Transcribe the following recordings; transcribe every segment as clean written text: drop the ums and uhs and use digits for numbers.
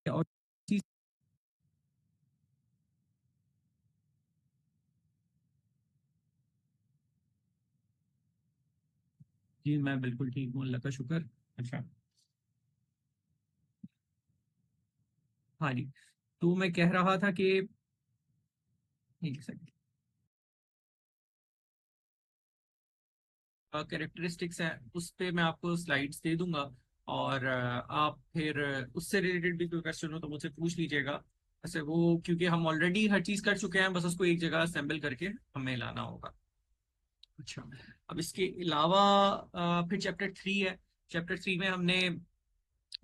और चीज। जी मैं बिल्कुल ठीक हूँ, अल्लाह का शुक्र। अच्छा। हाँ जी। तो मैं कह रहा था कि एक सेकंड, कैरेक्टरिस्टिक्स है उस पे मैं आपको स्लाइड्स दे दूंगा। और आप फिर उससे रिलेटेड भी कोई क्वेश्चन हो तो मुझसे पूछ लीजिएगा। ऐसे वो क्योंकि हम ऑलरेडी हर चीज कर चुके हैं, बस उसको एक जगह असेंबल करके हमें लाना होगा। अच्छा। अब इसके अलावा फिर चैप्टर 3 है। चैप्टर 3 में हमने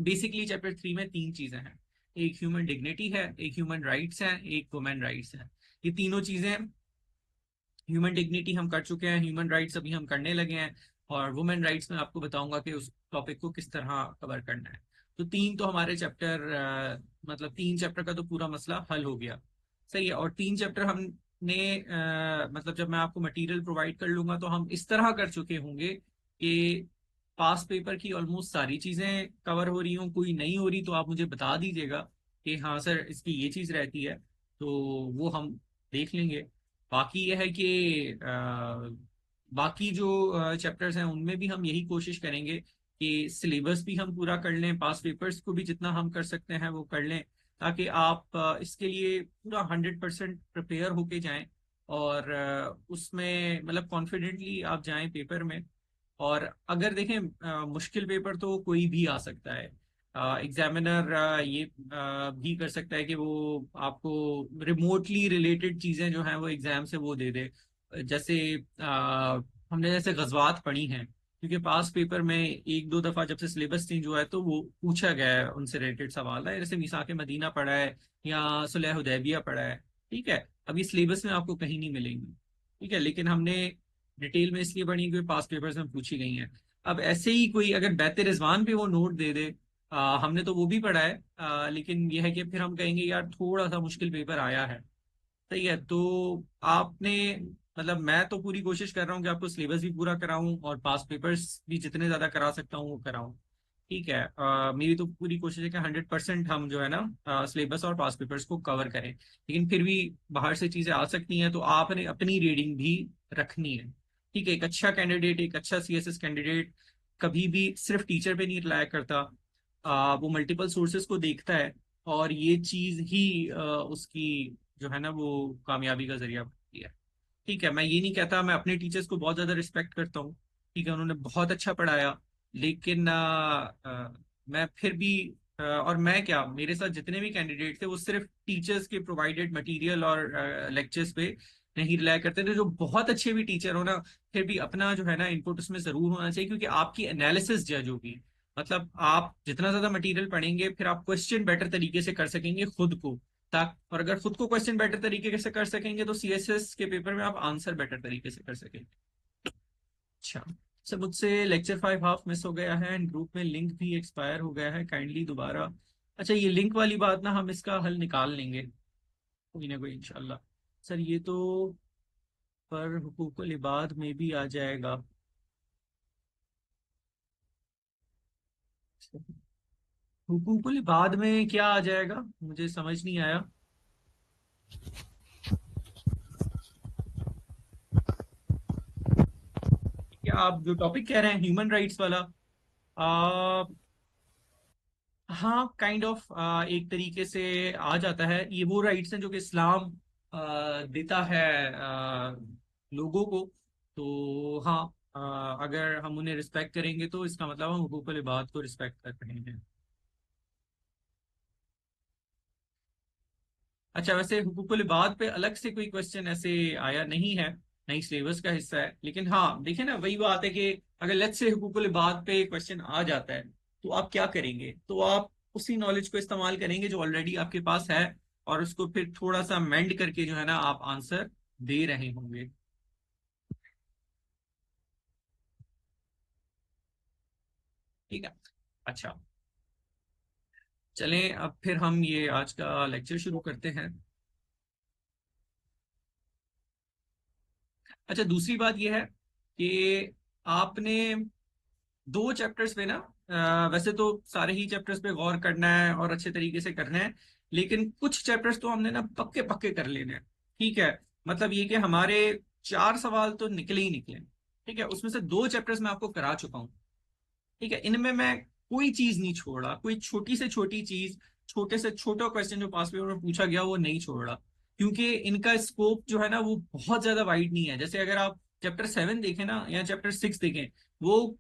बेसिकली चैप्टर 3 में तीन चीजें हैं। एक ह्यूमन डिग्निटी है, एक ह्यूमन राइट्स है, एक वुमेन राइट्स है। ये तीनों चीजें, ह्यूमन डिग्निटी हम कर चुके हैं, ह्यूमन राइट्स अभी हम करने लगे हैं। और वुमेन राइट्स में आपको बताऊंगा कि उस टॉपिक को किस तरह कवर करना है। तो तीन तो हमारे चैप्टर, मतलब तीन चैप्टर का तो पूरा मसला हल हो गया। सही है। और तीन चैप्टर हमने मतलब जब मैं आपको मटेरियल प्रोवाइड कर लूंगा तो हम इस तरह कर चुके होंगे कि पास पेपर की ऑलमोस्ट सारी चीजें कवर हो रही हों, कोई नहीं हो रही तो आप मुझे बता दीजिएगा कि हाँ सर इसकी ये चीज रहती है, तो वो हम देख लेंगे। बाकी यह है कि बाकी जो चैप्टर्स हैं उनमें भी हम यही कोशिश करेंगे कि सिलेबस भी हम पूरा कर लें, पास पेपर्स को भी जितना हम कर सकते हैं वो कर लें, ताकि आप इसके लिए पूरा 100% प्रिपेयर होके जाएं। और उसमें मतलब कॉन्फिडेंटली आप जाएं पेपर में। और अगर देखें मुश्किल पेपर तो कोई भी आ सकता है। एग्जामिनर ये भी कर सकता है कि वो आपको रिमोटली रिलेटेड चीजें जो हैं वो एग्जाम से वो दे दे। जैसे हमने जैसे गजवात पढ़ी हैं, क्योंकि पास पेपर में एक दो दफा जब से सिलेबस चेंज हुआ है तो वो पूछा गया है, उनसे रिलेटेड सवाल है। जैसे मिसाक मदीना पढ़ा है या सुलह हुदैबिया पढ़ा है। ठीक है। अब ये सिलेबस में आपको कहीं नहीं मिलेंगी। ठीक है, लेकिन हमने डिटेल में इसलिए पढ़ी क्योंकि पास पेपर्स में पूछी गई हैं। अब ऐसे ही कोई अगर बैत रिजवान पे वो नोट दे दे, हमने तो वो भी पढ़ा है, लेकिन यह है कि फिर हम कहेंगे यार थोड़ा सा मुश्किल पेपर आया है। सही है। तो आपने मतलब मैं तो पूरी कोशिश कर रहा हूँ कि आपको सिलेबस भी पूरा कराऊं और पास पेपर्स भी जितने ज्यादा करा सकता हूँ वो कराऊं। ठीक है। मेरी तो पूरी कोशिश है कि 100% हम जो है ना सिलेबस और पास पेपर्स को कवर करें, लेकिन फिर भी बाहर से चीजें आ सकती हैं तो आपने अपनी रीडिंग भी रखनी है। ठीक है। एक अच्छा कैंडिडेट, एक अच्छा सीएसएस कैंडिडेट कभी भी सिर्फ टीचर पे नहीं रिलाय करता। वो मल्टीपल सोर्सेज को देखता है, और ये चीज ही उसकी जो है ना वो कामयाबी का जरिया बनती है। ठीक है। मैं ये नहीं कहता, मैं अपने टीचर्स को बहुत ज्यादा रिस्पेक्ट करता हूँ। ठीक है, उन्होंने बहुत अच्छा पढ़ाया। लेकिन मैं फिर भी और मैं क्या, मेरे साथ जितने भी कैंडिडेट थे वो सिर्फ टीचर्स के प्रोवाइडेड मटेरियल और लेक्चर्स पे नहीं रिलाय करते थे। जो बहुत अच्छे भी टीचर हो ना, फिर भी अपना जो है ना इनपुट उसमें जरूर होना चाहिए, क्योंकि आपकी एनालिसिस जज होगी। मतलब आप जितना ज्यादा मटेरियल पढ़ेंगे फिर आप क्वेश्चन बेटर तरीके से कर सकेंगे खुद को। ताकि और अगर खुद को क्वेश्चन बेटर तरीके से कर सकेंगे तो सीएसएस के पेपर में आप आंसर बेटर तरीके से कर सकेंगे। अच्छा। सर मुझसे लेक्चर 5 हाफ मिस हो गया है एंड ग्रुप में लिंक भी एक्सपायर हो गया है, काइंडली दोबारा। अच्छा, ये लिंक वाली बात ना हम इसका हल निकाल लेंगे कोई ना कोई इंशाल्लाह। सर ये तो पर हुकूकुल इबाद में भी आ जाएगा। हुकूकुल इबाद में क्या आ जाएगा, मुझे समझ नहीं आया। क्या आप जो टॉपिक कह रहे हैं ह्यूमन राइट्स वाला, हाँ काइंड ऑफ एक तरीके से आ जाता है। ये वो राइट्स हैं जो कि इस्लाम देता है लोगों को। तो हाँ, अगर हम उन्हें रिस्पेक्ट करेंगे तो इसका मतलब हम हुकूकुल इबाद को रिस्पेक्ट कर रहे हैं। अच्छा, वैसे हुकूकुल इबाद पे अलग से कोई क्वेश्चन ऐसे आया नहीं है, नहीं सिलेबस का हिस्सा है। लेकिन हाँ देखिए ना, वही बात है कि अगर लेट्स से हुकूकुल इबाद पे क्वेश्चन आ जाता है तो आप क्या करेंगे, तो आप उसी नॉलेज को इस्तेमाल करेंगे जो ऑलरेडी आपके पास है, और उसको फिर थोड़ा सा मेंड करके जो है ना आप आंसर दे रहे होंगे। ठीक है। अच्छा, चलें अब फिर हम ये आज का लेक्चर शुरू करते हैं। अच्छा, दूसरी बात यह है कि आपने दो चैप्टर्स में ना वैसे तो सारे ही चैप्टर्स पे गौर करना है और अच्छे तरीके से करना है, लेकिन कुछ चैप्टर्स तो हमने ना पक्के पक्के कर लेने हैं। ठीक है, मतलब ये कि हमारे 4 सवाल तो निकले ही निकले। ठीक है, उसमें से 2 चैप्टर्स मैं आपको करा चुका हूँ। ठीक है, इनमें मैं कोई चीज नहीं छोड़ रहा, कोई छोटी से छोटी चीज, छोटे से छोटा क्वेश्चन जो पास पेपर में पूछा गया वो नहीं छोड़ रहा, क्योंकि इनका स्कोप जो है ना वो बहुत ज्यादा वाइड नहीं है। जैसे अगर आप चैप्टर 7 देखें ना या चैप्टर 6 देखें, वो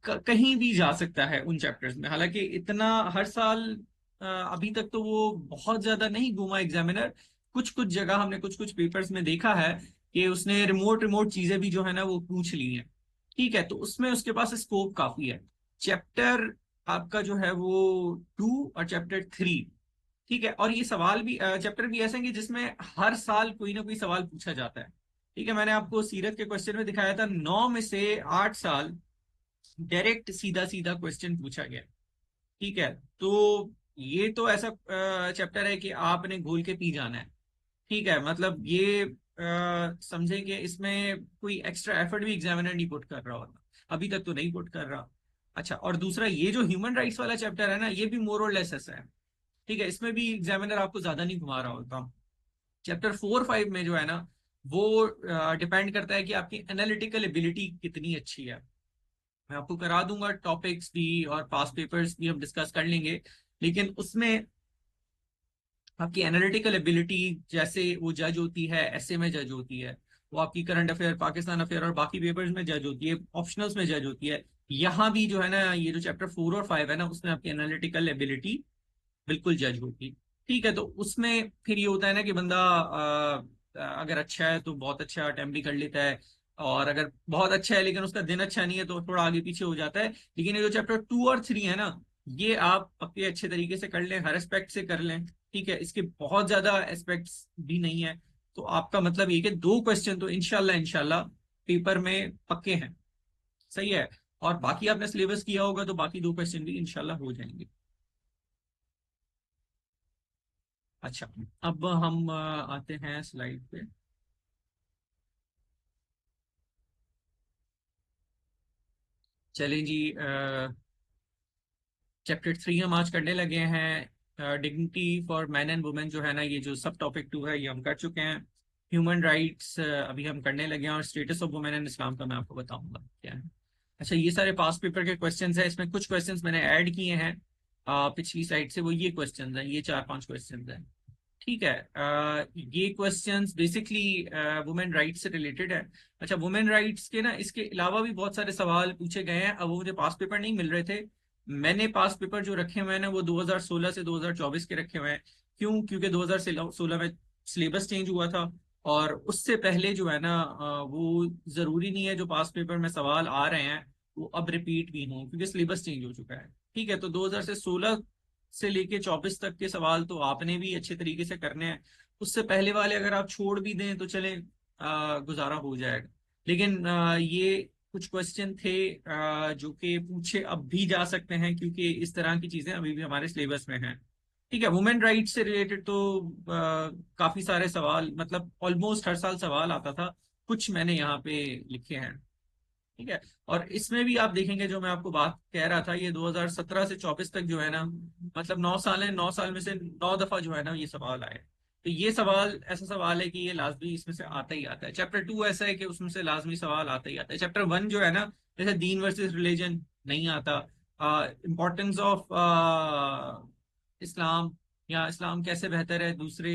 कहीं भी जा सकता है उन चैप्टर्स में। हालांकि इतना हर साल अभी तक तो वो बहुत ज्यादा नहीं घूमा एग्जामिनर। कुछ कुछ जगह हमने कुछ कुछ पेपर्स में देखा है कि उसने रिमोट रिमोट चीजें भी जो है ना वो पूछ ली हैं। ठीक है, तो उसमें उसके पास स्कोप काफी है। चैप्टर आपका जो है वो 2 और चैप्टर 3। ठीक है, और ये सवाल भी चैप्टर भी ऐसे हैं कि जिसमें हर साल कोई ना कोई सवाल पूछा जाता है। ठीक है, मैंने आपको सीरत के क्वेश्चन में दिखाया था 9 में से 8 साल डायरेक्ट सीधा सीधा क्वेश्चन पूछा गया। ठीक है, तो ये तो ऐसा चैप्टर है कि आपने घोल के पी जाना है। ठीक है, मतलब ये समझे कि इसमें कोई एक्स्ट्रा एफर्ट भी एग्जामिनर नहीं पुट कर रहा होता, अभी तक तो नहीं पुट कर रहा। अच्छा, और दूसरा ये जो ह्यूमन राइट्स वाला चैप्टर है ना, ये भी मोर और लेस ऐसा है। ठीक है, इसमें भी एग्जामिनर आपको ज्यादा नहीं घुमा रहा होता। चैप्टर 4 5 में जो है ना वो डिपेंड करता है कि आपकी एनालिटिकल एबिलिटी कितनी अच्छी है। मैं आपको करा दूंगा टॉपिक्स भी और पास्ट पेपर्स भी हम डिस्कस कर लेंगे, लेकिन उसमें आपकी एनालिटिकल एबिलिटी जैसे वो जज होती है, ऐसे में जज होती है, वो आपकी करंट अफेयर, पाकिस्तान अफेयर और बाकी पेपर्स में जज होती है, ऑप्शनल्स में जज होती है। यहाँ भी जो है ना ये जो चैप्टर 4 और 5 है ना उसमें आपकी एनालिटिकल एबिलिटी बिल्कुल जज होगी। ठीक है, तो उसमें फिर ये होता है ना कि बंदा अगर अच्छा है तो बहुत अच्छा अटेम्प्ट भी कर लेता है, और अगर बहुत अच्छा है लेकिन उसका दिन अच्छा नहीं है तो थोड़ा आगे पीछे हो जाता है। लेकिन ये जो चैप्टर 2 और 3 है ना, ये आप अपने अच्छे तरीके से कर लें, हर एस्पेक्ट से कर लें। ठीक है, इसके बहुत ज्यादा एस्पेक्ट्स भी नहीं है, तो आपका मतलब ये कि 2 क्वेश्चन तो इनशाला इनशाला पेपर में पक्के हैं। सही है, और बाकी आपने सिलेबस किया होगा तो बाकी 2 क्वेश्चन भी इनशाला हो जाएंगे। अच्छा, अब हम आते हैं स्लाइड पे। चलें जी, चैप्टर 3 हम आज करने लगे हैं। Dignity for man and women जो है ना, ये जो सब टॉपिक 2 है ये हम कर चुके हैं। ह्यूमन राइट्स अभी हम करने लगे हैं, और status of women and Islam का मैं आपको बताऊंगा क्या है। अच्छा, ये सारे पास्ट पेपर के क्वेश्चंस हैं, इसमें कुछ क्वेश्चंस मैंने ऐड किए हैं पिछली साइड से। वो ये क्वेश्चंस हैं, ये 4 5 क्वेश्चंस हैं। ठीक है, ये क्वेश्चंस बेसिकली वुमेन राइट्स से रिलेटेड है। अच्छा, वुमेन राइट्स के ना इसके अलावा भी बहुत सारे सवाल पूछे गए हैं। अब वो मुझे पास पेपर नहीं मिल रहे थे, मैंने पास पेपर जो रखे हुए हैं ना वो 2016 से 2024 के रखे हुए हैं। क्यों? क्योंकि 2016 में सिलेबस चेंज हुआ था, और उससे पहले जो है ना वो जरूरी नहीं है जो पास पेपर में सवाल आ रहे हैं वो अब रिपीट भी हों, क्योंकि सिलेबस चेंज हो चुका है। ठीक है, तो 2016 से लेके 24 तक के सवाल तो आपने भी अच्छे तरीके से करने हैं। उससे पहले वाले अगर आप छोड़ भी दें तो चले, गुजारा हो जाएगा। लेकिन ये कुछ क्वेश्चन थे जो कि पूछे अब भी जा सकते हैं, क्योंकि इस तरह की चीजें अभी भी हमारे सिलेबस में हैं। ठीक है, वुमेन राइट से रिलेटेड तो काफी सारे सवाल, मतलब ऑलमोस्ट हर साल सवाल आता था। कुछ मैंने यहाँ पे लिखे हैं। ठीक है, और इसमें भी आप देखेंगे जो मैं आपको बात कह रहा था, ये 2017 से 24 तक जो है ना, मतलब 9 साल है, 9 साल में से 9 दफा जो है ना ये सवाल आए। तो ये सवाल ऐसा सवाल है कि ये लाजमी इसमें से आता ही आता है। चैप्टर 2 ऐसा है कि उसमें से लाजमी सवाल आता ही आता है। चैप्टर 1 जो है ना, जैसे दीन वर्सेस रिलीजन नहीं आता, इम्पोर्टेंस ऑफ इस्लाम, या इस्लाम कैसे बेहतर है दूसरे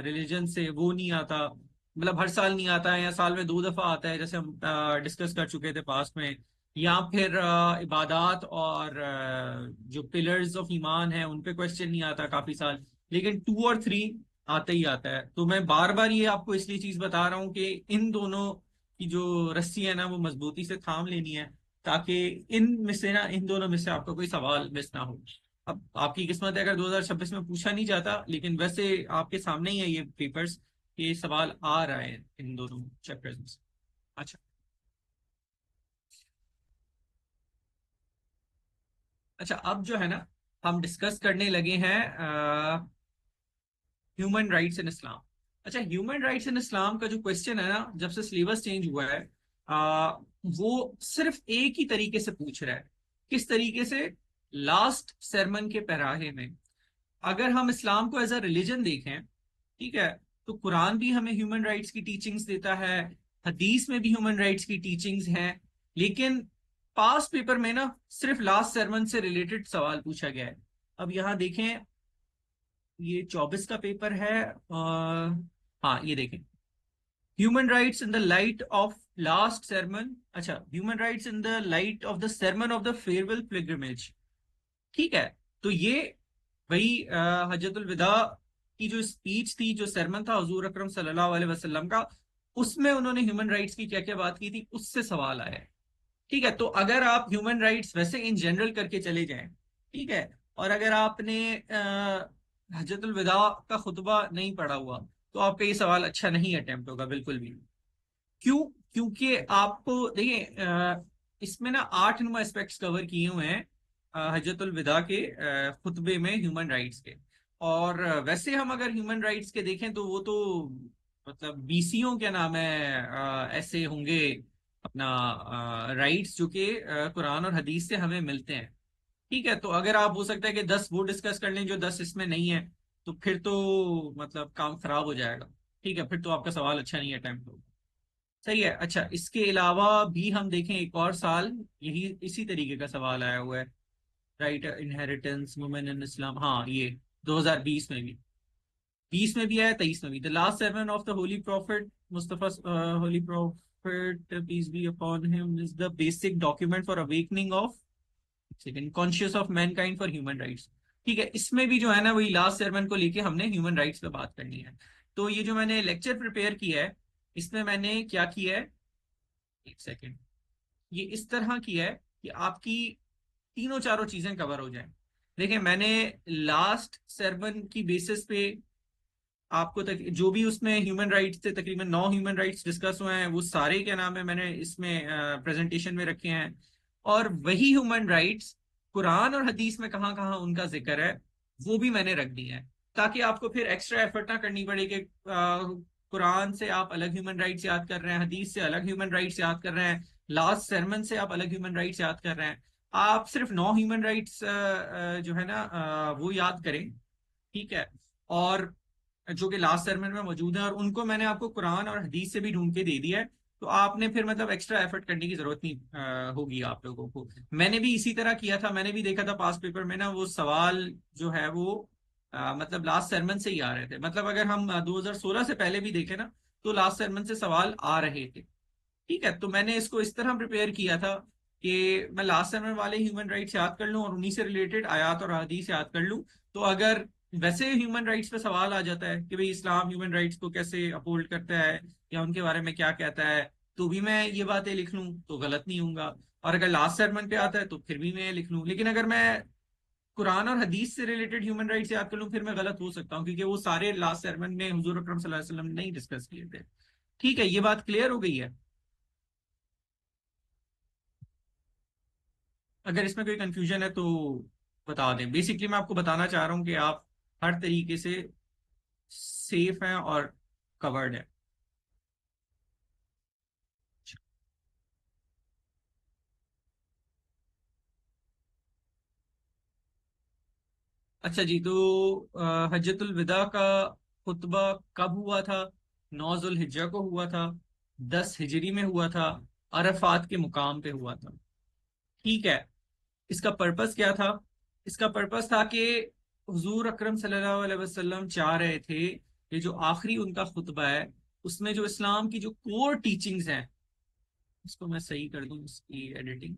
रिलीजन से, वो नहीं आता। मतलब हर साल नहीं आता है, या साल में 2 दफा आता है, जैसे हम डिस्कस कर चुके थे पास्ट में। या फिर इबादात और जो पिलर्स ऑफ ईमान है उन पे क्वेश्चन नहीं आता काफी साल। लेकिन 2 और 3 आता ही आता है। तो मैं बार बार ये आपको इसलिए चीज बता रहा हूँ कि इन दोनों की जो रस्सी है ना वो मजबूती से थाम लेनी है, ताकि इन में से ना, इन दोनों में से आपका कोई सवाल मिस ना हो। अब आपकी किस्मत है अगर 2026 में पूछा नहीं जाता, लेकिन वैसे आपके सामने ही है ये पेपर्स, ये सवाल आ रहा है इन दोनों चैप्टर्स में से। अच्छा, अच्छा, अब जो है ना हम डिस्कस करने लगे हैं ह्यूमन राइट्स इन इस्लाम। अच्छा, ह्यूमन राइट्स इन इस्लाम का जो क्वेश्चन है ना, जब से सिलेबस चेंज हुआ है, वो सिर्फ एक ही तरीके से पूछ रहा है किस तरीके से? लास्ट सरमन के पैराहे में। अगर हम इस्लाम को एज अ रिलीजन देखें, ठीक है, तो कुरान भी हमें ह्यूमन राइट्स की टीचिंग्स देता है, हदीस में भी ह्यूमन राइट्स की टीचिंग्स हैं, लेकिन पास पेपर में ना सिर्फ लास्ट सरमन से रिलेटेड सवाल पूछा गया है। अब यहाँ देखें, ये 24 का पेपर है। हाँ, ये देखें, human rights in the light of last sermon, अच्छा, human rights in the light of the sermon of the farewell pilgrimage. ठीक है, तो ये वही हजरतुल विदा की जो स्पीच थी, जो सरमन था हुजूर अकरम सल्लल्लाहु अलैहि वसल्लम का, उसमें उन्होंने ह्यूमन राइट्स की क्या क्या बात की थी, उससे सवाल आया है। ठीक है, तो अगर आप ह्यूमन राइट्स वैसे इन जनरल करके चले जाएं, ठीक है, और अगर आपने हजरतुल विदा का खुतबा नहीं पढ़ा हुआ, तो आपका ये सवाल अच्छा नहीं अटेम्प्ट होगा बिल्कुल भी। क्यों? क्योंकि आपको देखिए, इसमें ना 8 नुमा एस्पेक्ट्स कवर किए हुए हैं हजरतुल विदा के खुतबे में ह्यूमन राइट्स के। और वैसे हम अगर ह्यूमन राइट्स के देखें तो वो तो मतलब बीसियों क्या नाम है, ऐसे होंगे अपना राइट्स जो कि कुरान और हदीस से हमें मिलते हैं। ठीक है, तो अगर आप हो सकता है कि 10 वो डिस्कस कर लें जो 10 इसमें नहीं है, तो फिर तो मतलब काम खराब हो जाएगा। ठीक है, फिर तो आपका सवाल अच्छा नहीं अटेम्प्ट होगा। सही है। अच्छा, इसके अलावा भी हम देखें, एक और साल यही इसी तरीके का सवाल आया हुआ है, राइट इनहेरिटेंस वुमेन इन इस्लाम। हाँ, ये 2020 में भी, 20 में भी आया, 23 में भी। The last sermon of the holy prophet Mustafa, holy prophet peace be upon him, is the basic document for awakening of second conscious of mankind for human rights. ठीक है, इसमें भी जो है ना वही लास्ट सेवन को लेके हमने ह्यूमन राइट्स पे बात करनी है। तो ये जो मैंने लेक्चर प्रिपेयर किया है, इसमें मैंने क्या किया है, एक सेकेंड, ये इस तरह किया है कि आपकी तीनों चारों चीजें कवर हो जाएं। देखिए, मैंने लास्ट सरमन की बेसिस पे आपको जो भी उसमें ह्यूमन राइट्स थे, तकरीबन 9 ह्यूमन राइट्स डिस्कस हुए हैं, वो सारे क्या नाम है मैंने इसमें प्रेजेंटेशन में रखे हैं। और वही ह्यूमन राइट्स कुरान और हदीस में कहाँ कहाँ उनका जिक्र है, वो भी मैंने रख दिया है, ताकि आपको फिर एक्स्ट्रा एफर्ट ना करनी पड़े कि कुरान से आप अलग ह्यूमन राइट्स याद कर रहे हैं, हदीस से अलग ह्यूमन राइट्स याद कर रहे हैं, लास्ट सरमन से आप अलग ह्यूमन राइट्स याद कर रहे हैं। आप सिर्फ 9 ह्यूमन राइट्स जो है ना वो याद करें। ठीक है, और जो कि लास्ट सरमन में मौजूद है, और उनको मैंने आपको कुरान और हदीस से भी ढूंढ के दे दिया है। तो आपने फिर मतलब एक्स्ट्रा एफर्ट करने की जरूरत नहीं होगी आप लोगों को। मैंने भी इसी तरह किया था, मैंने भी देखा था पास पेपर में ना वो सवाल जो है वो मतलब लास्ट सरमन से ही आ रहे थे। मतलब अगर हम 2016 से पहले भी देखें ना, तो लास्ट सरमन से सवाल आ रहे थे। ठीक है, तो मैंने इसको इस तरह प्रिपेयर किया था कि मैं लास्ट सेमेस्टर वाले ह्यूमन राइट्स याद कर लूं और उन्हीं से रिलेटेड आयात और हदीस याद कर लूं। तो अगर वैसे ह्यूमन राइट्स पे सवाल आ जाता है कि भाई इस्लाम ह्यूमन राइट्स को कैसे अपहोल्ड करता है या उनके बारे में क्या कहता है, तो भी मैं ये बातें लिख लूं तो गलत नहीं होऊंगा। और अगर लास्ट सरमन पे आता है तो फिर भी मैं लिख लूं। लेकिन अगर मैं कुरान और हदीस से रिलेटेड ह्यूमन राइट्स याद कर लूं, फिर मैं गलत हो सकता हूँ, क्योंकि वो सारे लास्ट सरमन में हुजूर अकरम सल्लल्लाहु अलैहि वसल्लम ने नहीं डिस्कस किए थे। ठीक है, ये बात क्लियर हो गई है? अगर इसमें कोई कंफ्यूजन है तो बता दें। बेसिकली मैं आपको बताना चाह रहा हूँ कि आप हर तरीके से सेफ हैं और कवर्ड है। अच्छा जी, तो हज्जतुल विदा का खुतबा कब हुआ था? 9 जुल हिज्जा को हुआ था, 10 हिजरी में हुआ था, अरफात के मुकाम पे हुआ था। ठीक है, इसका पर्पस क्या था? इसका पर्पस था कि हुजूर अकरम सल्लल्लाहु अलैहि वसल्लम चाह रहे थे कि जो आखिरी उनका खुतबा है, उसमें जो इस्लाम की जो कोर टीचिंग्स हैं, इसको मैं सही कर दूं इसकी एडिटिंग।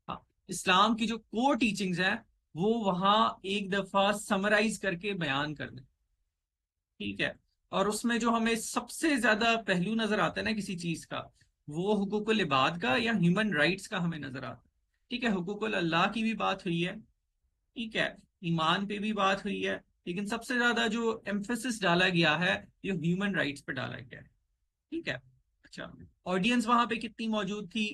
हाँ, इस्लाम की जो कोर टीचिंग्स हैं वो वहां एक दफा समराइज करके बयान कर दें। ठीक है, और उसमें जो हमें सबसे ज्यादा पहलू नजर आता है ना किसी चीज का, वो हुकूकुल इबाद का या ह्यूमन राइट्स का हमें नजर आता है। ठीक है, हुकूकुल अल्लाह की भी बात हुई है, ठीक है, ईमान पे भी बात हुई है, लेकिन सबसे ज्यादा जो एम्फेसिस डाला गया है ये ह्यूमन राइट्स पे डाला गया है। ठीक है। अच्छा, ऑडियंस वहां पे कितनी मौजूद थी?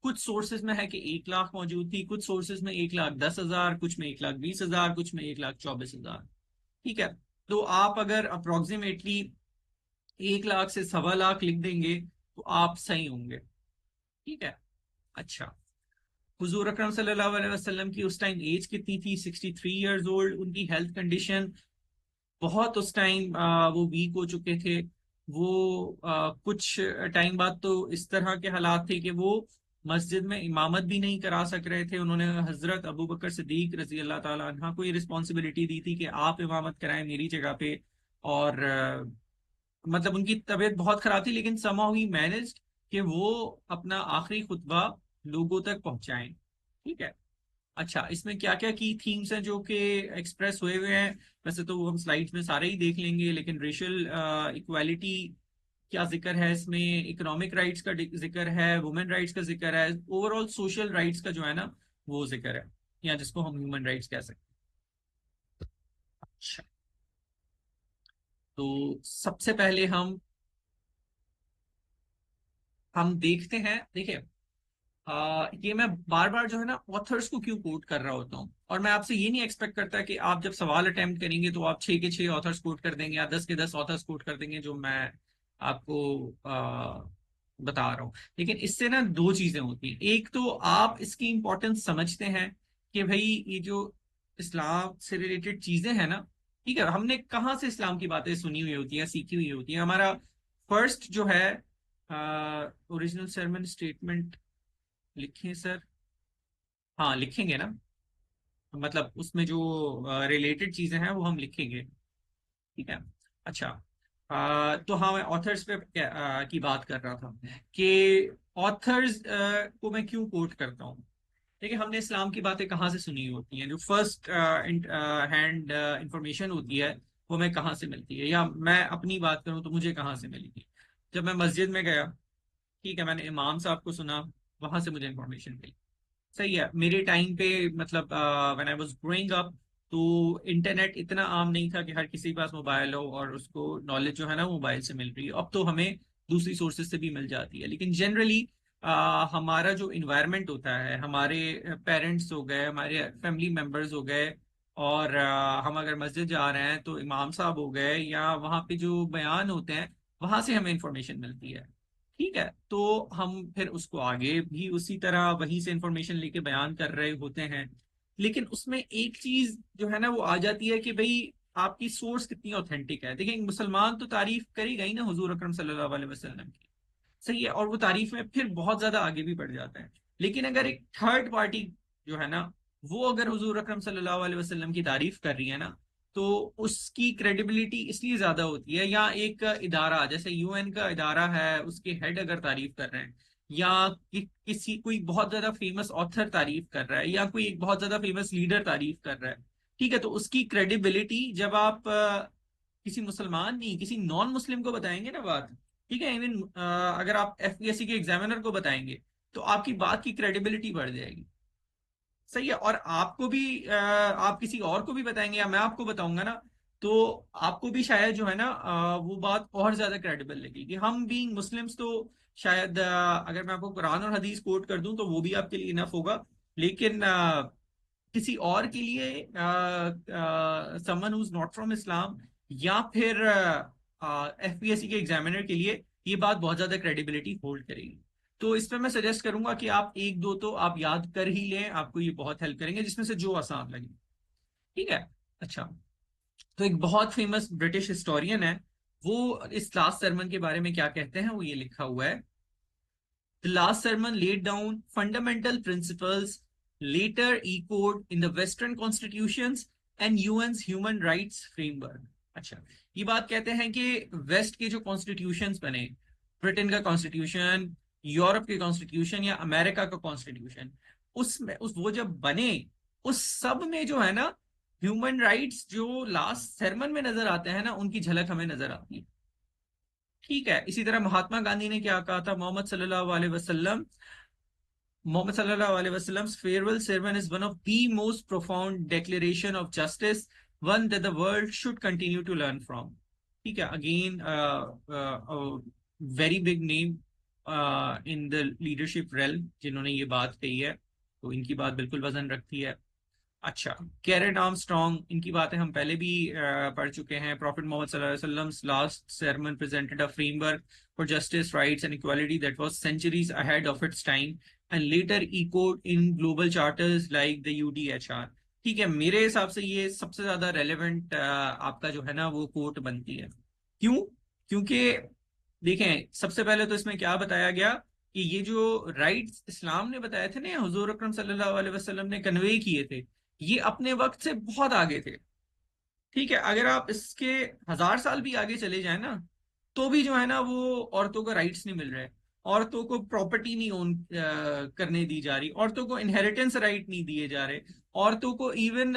कुछ सोर्सेज में है कि 1 लाख मौजूद थी, कुछ सोर्सेज में 1,10,000, कुछ में 1,20,000, कुछ में 1,24,000। ठीक है, तो आप अगर अप्रोक्सीमेटली 1 लाख से 1.25 लाख लिख देंगे तो आप सही होंगे। ठीक है, अच्छा, हुजूर अकरम सल्लल्लाहु अलैहि वसल्लम की उस टाइम एज कितनी थी? 63 ईयर्स ओल्ड। उनकी हेल्थ कंडीशन बहुत उस टाइम वो वीक हो चुके थे। वो कुछ टाइम बाद तो इस तरह के हालात थे कि वो मस्जिद में इमामत भी नहीं करा सक रहे थे। उन्होंने हजरत अबू बकर सिद्दीक रजी अल्लाह ताला अन्हा को ये रिस्पॉन्सिबिलिटी दी थी कि आप इमामत कराएं मेरी जगह पे। और मतलब उनकी तबीयत बहुत खराब थी, लेकिन समहाउ ही मैनेज्ड कि वो अपना आखिरी खुतबा लोगों तक पहुंचाएं। ठीक है। अच्छा, इसमें क्या क्या की थीम्स हैं जो कि एक्सप्रेस हुए हुए हैं? वैसे तो वो हम स्लाइड्स में सारे ही देख लेंगे, लेकिन रेशियल इक्वालिटी क्या जिक्र है इसमें, इकोनॉमिक राइट्स का जिक्र है, वुमेन राइट्स का जिक्र है, ओवरऑल सोशल राइट्स का जो है ना वो जिक्र है, या जिसको हम ह्यूमन राइट्स कह सकते हैं। अच्छा, तो सबसे पहले हम देखते हैं। देखिए, ये मैं बार बार जो है ना ऑथर्स को क्यों कोट कर रहा होता हूँ, और मैं आपसे ये नहीं एक्सपेक्ट करता कि आप जब सवाल अटेम्प्ट करेंगे तो आप 6 के 6 ऑथर्स कोट कर देंगे या 10 के 10 ऑथर्स कोट कर देंगे जो मैं आपको बता रहा हूँ। लेकिन इससे ना दो चीजें होती हैं। एक तो आप इसकी इंपॉर्टेंस समझते हैं कि भाई ये जो इस्लाम से रिलेटेड चीजें हैं ना, ठीक है, हमने कहाँ से इस्लाम की बातें सुनी हुई होती हैं, सीखी हुई होती हैं। हमारा फर्स्ट जो है ओरिजिनल sermon स्टेटमेंट लिखें सर? हाँ, लिखेंगे ना। मतलब उसमें जो रिलेटेड चीजें हैं वो हम लिखेंगे। ठीक है। अच्छा, तो हाँ, मैं ऑथर्स पे की बात कर रहा था कि ऑथर्स को मैं क्यों कोट करता हूँ। देखिए, हमने इस्लाम की बातें कहाँ से सुनी होती हैं? जो फर्स्ट हैंड इंफॉर्मेशन होती है वो हमें कहाँ से मिलती है, या मैं अपनी बात करूँ तो मुझे कहाँ से मिली थी? जब मैं मस्जिद में गया, ठीक है, मैंने इमाम साहब को सुना, वहां से मुझे इंफॉर्मेशन मिली। सही है। मेरे टाइम पे मतलब when I was growing up, तो इंटरनेट इतना आम नहीं था कि हर किसी के पास मोबाइल हो और उसको नॉलेज जो है ना वो मोबाइल से मिल रही है। अब तो हमें दूसरी सोर्सेज से भी मिल जाती है, लेकिन जनरली हमारा जो इन्वायरमेंट होता है, हमारे पेरेंट्स हो गए, हमारे फैमिली मेम्बर्स हो गए, और हम अगर मस्जिद जा रहे हैं तो इमाम साहब हो गए, या वहाँ पे जो बयान होते हैं वहां से हमें इंफॉर्मेशन मिलती है। ठीक है, तो हम फिर उसको आगे भी उसी तरह वहीं से इंफॉर्मेशन लेके बयान कर रहे होते हैं। लेकिन उसमें एक चीज जो है ना वो आ जाती है कि भाई आपकी सोर्स कितनी ऑथेंटिक है। देखिए, मुसलमान तो तारीफ करेगा ही ना हुजूर अकरम सल्लल्लाहु अलैहि वसल्लम की। सही है, और वो तारीफ में फिर बहुत ज्यादा आगे भी बढ़ जाता है। लेकिन अगर एक थर्ड पार्टी जो है ना वो अगर हुजूर अकरम सल्लल्लाहु अलैहि वसल्लम की तारीफ कर रही है ना, तो उसकी क्रेडिबिलिटी इसलिए ज्यादा होती है। या एक इदारा जैसे यूएन का इदारा है, उसके हेड अगर तारीफ कर रहे हैं, या किसी कोई बहुत ज्यादा फेमस ऑथर तारीफ कर रहा है, या कोई एक बहुत ज्यादा फेमस लीडर तारीफ कर रहा है, ठीक है, तो उसकी क्रेडिबिलिटी जब आप किसी मुसलमान नहीं, किसी नॉन मुस्लिम को बताएंगे ना बात, ठीक है, इवन अगर आप एफपीएससी के एग्जामिनर को बताएंगे तो आपकी बात की क्रेडिबिलिटी बढ़ जाएगी। सही है। और आपको भी आप किसी और को भी बताएंगे या मैं आपको बताऊंगा ना, तो आपको भी शायद जो है ना वो बात और ज्यादा क्रेडिबल लगेगी। हम बीइंग मुस्लिम्स तो शायद अगर मैं आपको कुरान और हदीस कोट कर दूं तो वो भी आपके लिए इनफ होगा। लेकिन किसी और के लिए, someone who is not from Islam, या फिर एफपीएससी के एग्जामिनर के लिए ये बात बहुत ज्यादा क्रेडिबिलिटी होल्ड करेगी। तो इस पे मैं सजेस्ट करूंगा कि आप एक दो तो आप याद कर ही लें, आपको ये बहुत हेल्प करेंगे, जिसमें से जो आसान लगे। ठीक है। अच्छा, तो एक बहुत फेमस ब्रिटिश हिस्टोरियन है, वो इस लास्ट सरमन के बारे में क्या कहते हैं, वो ये लिखा हुआ है: The last sermon laid down fundamental principles later echoed in the Western constitutions and UN's human rights framework. अच्छा, ये बात कहते हैं कि वेस्ट के जो कॉन्स्टिट्यूशंस बने, ब्रिटेन का कॉन्स्टिट्यूशन, यूरोप के कॉन्स्टिट्यूशन, या अमेरिका का कॉन्स्टिट्यूशन, उसमें वो जब बने उस सब में जो है ना ह्यूमन राइट्स जो लास्ट सरमन में नजर आते हैं ना उनकी झलक हमें नजर आती है। ठीक है। इसी तरह महात्मा गांधी ने क्या कहा था? मोहम्मद सल्लल्लाहु अलैहि वसल्लम's farewell sermon is one of the most profound declaration of justice, one that the world should continue to learn from. ठीक है, again very big name in the leadership rail जिन्होंने ये बात कही है, तो इनकी बात बिल्कुल वजन रखती है। अच्छा, कैरेट आर्मस्ट्रॉन्ग, इनकी बातें हम पहले भी पढ़ चुके हैं। प्रॉफिट मोहम्मद सल्लल्लाहु अलैहि वसल्लम's last sermon presented a framework for justice, rights and equality that was centuries ahead of its time and later echoed in global charters like the UDHR. ठीक है, मेरे हिसाब से ये सबसे ज्यादा रेलेवेंट आपका जो है ना वो कोट बनती है। क्यों? क्योंकि देखें, सबसे पहले तो इसमें क्या बताया गया कि ये जो राइट्स इस्लाम ने बताए थे ना, हुजूर अकरम सल्लल्लाहु अलैहि वसल्लम ने कन्वे किए थे, ये अपने वक्त से बहुत आगे थे। ठीक है, अगर आप इसके 1000 साल भी आगे चले जाए ना, तो भी जो है ना वो औरतों को राइट्स नहीं मिल रहे। औरतों को प्रॉपर्टी नहीं ओन करने दी जा रही, औरतों को इनहेरिटेंस राइट नहीं दिए जा रहे, औरतों को इवन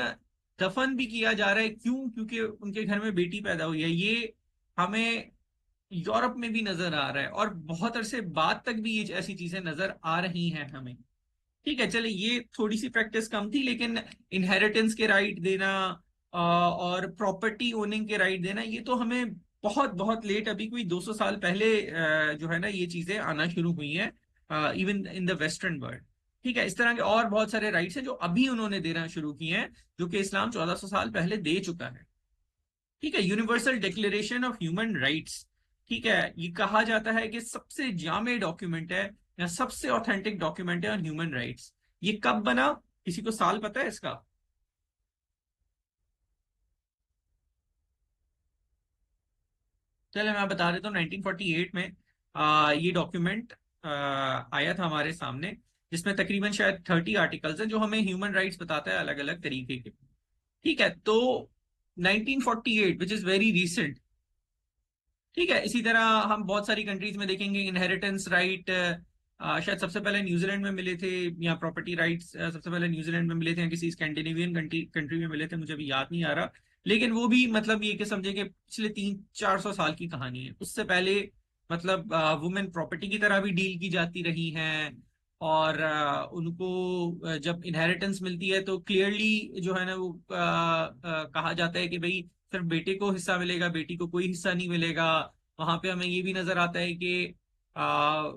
दफन भी किया जा रहा है। क्यों? क्योंकि उनके घर में बेटी पैदा हुई है। ये हमें यूरोप में भी नजर आ रहा है, और बहुत अरसे बाद तक भी ये ऐसी चीजें नजर आ रही हैं हमें। ठीक है, चले ये थोड़ी सी प्रैक्टिस कम थी, लेकिन इनहेरिटेंस के राइट देना और प्रॉपर्टी ओनिंग के राइट देना, ये तो हमें बहुत बहुत लेट, अभी कोई 200 साल पहले जो है ना ये चीजें आना शुरू हुई हैं, even in the western world. ठीक है, इस तरह के और बहुत सारे राइट्स हैं जो अभी उन्होंने देना शुरू किए हैं, जो कि इस्लाम 1400 साल पहले दे चुका है। ठीक है, universal declaration of human rights. ठीक है, ये कहा जाता है कि सबसे जामे डॉक्यूमेंट है या सबसे ऑथेंटिक डॉक्यूमेंट है ऑन ह्यूमन राइट्स। ये कब बना? किसी को साल पता है इसका? चलो मैं बता देता हूँ। 1948 में ये डॉक्यूमेंट आया था हमारे सामने, जिसमें तकरीबन शायद 30 आर्टिकल्स हैं जो हमें ह्यूमन राइट्स बताता है अलग अलग तरीके के। ठीक है, तो 1948 विच इज वेरी रिसेंट। ठीक है, इसी तरह हम बहुत सारी कंट्रीज में देखेंगे इनहेरिटेंस राइट शायद सबसे पहले न्यूजीलैंड में मिले थे, या प्रॉपर्टी राइट्स सबसे पहले न्यूजीलैंड में मिले थे, या किसी स्कैंडिनेवियन कंट्री कंट्री में मिले थे, मुझे अभी याद नहीं आ रहा। लेकिन वो भी मतलब ये कि समझे कि पिछले 300-400 साल की कहानी है। उससे पहले मतलब वुमेन प्रॉपर्टी की तरह भी डील की जाती रही हैं, और उनको जब इनहेरिटेंस मिलती है तो क्लियरली जो है ना वो कहा जाता है कि भाई सिर्फ बेटे को हिस्सा मिलेगा, बेटी को कोई हिस्सा नहीं मिलेगा। वहां पे हमें ये भी नजर आता है कि आ,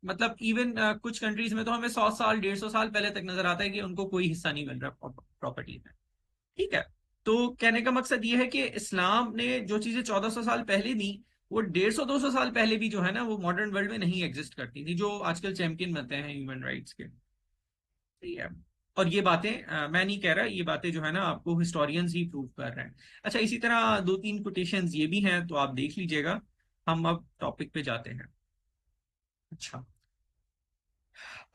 मतलब इवन कुछ कंट्रीज में तो हमें 100 साल 150 साल पहले तक नजर आता है कि उनको कोई हिस्सा नहीं मिल रहा प्रॉपर्टी में। ठीक है, तो कहने का मकसद ये है कि इस्लाम ने जो चीजें 1400 साल पहले दी, वो 150-200 साल पहले भी जो है ना वो मॉडर्न वर्ल्ड में नहीं एग्जिस्ट करती थी, जो आजकल चैंपियन बनते हैं ह्यूमन राइट्स के। ठीक है, और ये बातें मैं नहीं कह रहा, ये बातें जो है ना आपको हिस्टोरियंस ही प्रूव कर रहे हैं। अच्छा, इसी तरह 2-3 कोटेशंस ये भी हैं, तो आप देख लीजिएगा। हम अब टॉपिक पे जाते हैं। अच्छा,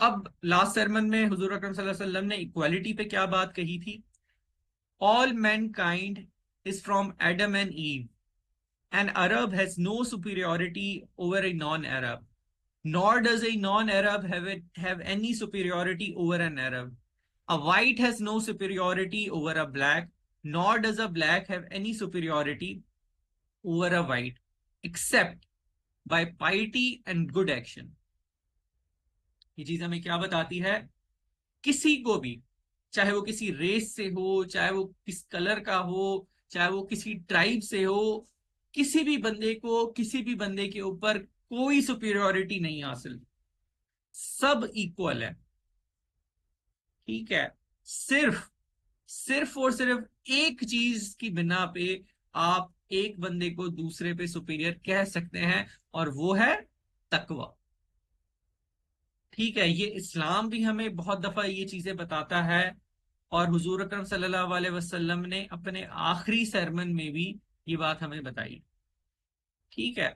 अब लास्ट sermon में हुजूर अकरम सल्लल्लाहु अलैहि वसल्लम ने इक्वालिटी पे क्या बात कही थी? All mankind is from Adam and Eve, an Arab has no superiority over a non Arab, nor does a non-Arab have any superiority over an Arab. A white has no superiority over a black, nor does a black have any superiority over a white, except by piety and good action. ये चीज हमें क्या बताती है? किसी को भी, चाहे वो किसी रेस से हो, चाहे वो किस कलर का हो, चाहे वो किसी ट्राइब से हो, किसी भी बंदे को किसी भी बंदे के ऊपर कोई सुपीरियोरिटी नहीं हासिल, सब इक्वल है। ठीक है, सिर्फ सिर्फ और सिर्फ एक चीज की बिना पे आप एक बंदे को दूसरे पे सुपीरियर कह सकते हैं, और वो है तकवा। ठीक है, ये इस्लाम भी हमें बहुत दफा ये चीजें बताता है, और हुजूर अकरम सल्लल्लाहु अलैहि वसल्लम ने अपने आखिरी सरमन में भी ये बात हमें बताई। ठीक है,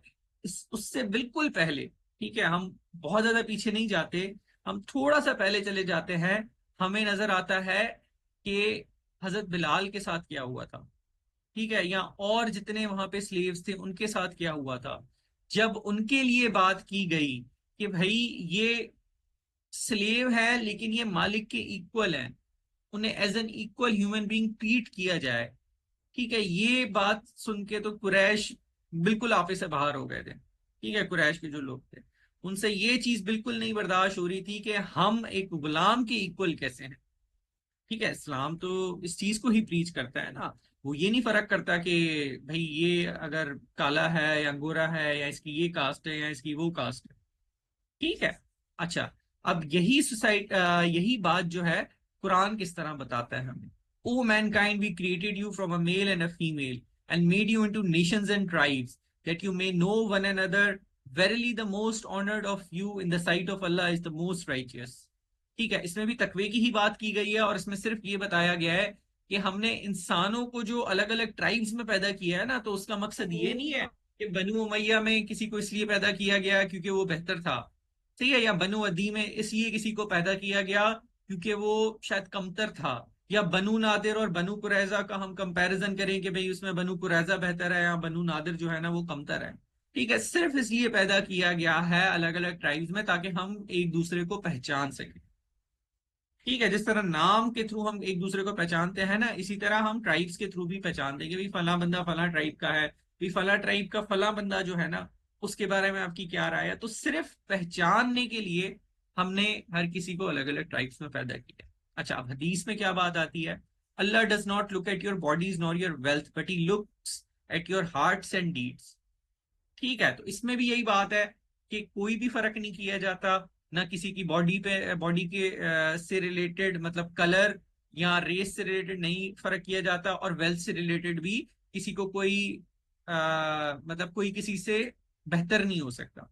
उससे बिल्कुल पहले, ठीक है, हम बहुत ज्यादा पीछे नहीं जाते, हम थोड़ा सा पहले चले जाते हैं। हमें नजर आता है कि हजरत बिलाल के साथ क्या हुआ था। ठीक है, या और जितने वहां पे स्लेव्स थे उनके साथ क्या हुआ था, जब उनके लिए बात की गई कि भाई ये स्लेव है लेकिन ये मालिक के इक्वल हैं, उन्हें as an equal human being treat किया जाए। ठीक है, ये बात सुन के तो कुरैश बिल्कुल आपे से बाहर हो गए थे। ठीक है, कुरैश के जो लोग थे, उनसे ये चीज बिल्कुल नहीं बर्दाश्त हो रही थी कि हम एक गुलाम के इक्वल कैसे हैं। ठीक है, इस्लाम तो इस चीज को ही प्रीच करता है ना, वो ये नहीं फर्क करता कि भाई ये अगर काला है या गोरा है, या इसकी ये कास्ट है या इसकी वो कास्ट है। ठीक है, अच्छा, अब यही यही बात जो है कुरान किस तरह बताता है हमें। O mankind we created you from a male and a female and made you into nations and tribes that you may know one another, verily the most honoured of you in the sight of Allah is the most righteous. ठीक है, इसमें भी तकवे की ही बात की गई है, और इसमें सिर्फ ये बताया गया है कि हमने इंसानों को जो अलग अलग ट्राइब्स में पैदा किया है ना, तो उसका मकसद ये नहीं है कि बनु उमैया में किसी को इसलिए पैदा किया गया क्योंकि वो बेहतर था, ठीक है, या बनु अदी में इसलिए किसी को पैदा किया गया क्योंकि वो शायद कमतर था, या बनु नादिर और बनु कुरैजा का हम कंपैरिजन करें कि भाई उसमें बनु कुरैजा बेहतर है या बनु नादिर जो है ना वो कमतर है। ठीक है, सिर्फ इसलिए पैदा किया गया है अलग अलग ट्राइब्स में ताकि हम एक दूसरे को पहचान सकें। ठीक है, जिस तरह नाम के थ्रू हम एक दूसरे को पहचानते हैं ना, इसी तरह हम ट्राइब्स के थ्रू भी पहचानते हैं कि भाई फला बंदा फला ट्राइब का है, भाई फला ट्राइब का फला बंदा जो है ना उसके बारे में आपकी क्या राय है। तो सिर्फ पहचानने के लिए हमने हर किसी को अलग अलग ट्राइब्स में पैदा किया। अच्छा, अब हदीस में क्या बात आती है? Allah does not look at your bodies nor your wealth but he looks at your hearts and deeds. ठीक है, तो इसमें भी यही बात है कि कोई भी फर्क नहीं किया जाता, ना किसी की बॉडी पे, बॉडी के से रिलेटेड मतलब कलर या रेस से रिलेटेड नहीं फर्क किया जाता, और वेल्थ से रिलेटेड भी किसी को कोई मतलब कोई किसी से बेहतर नहीं हो सकता।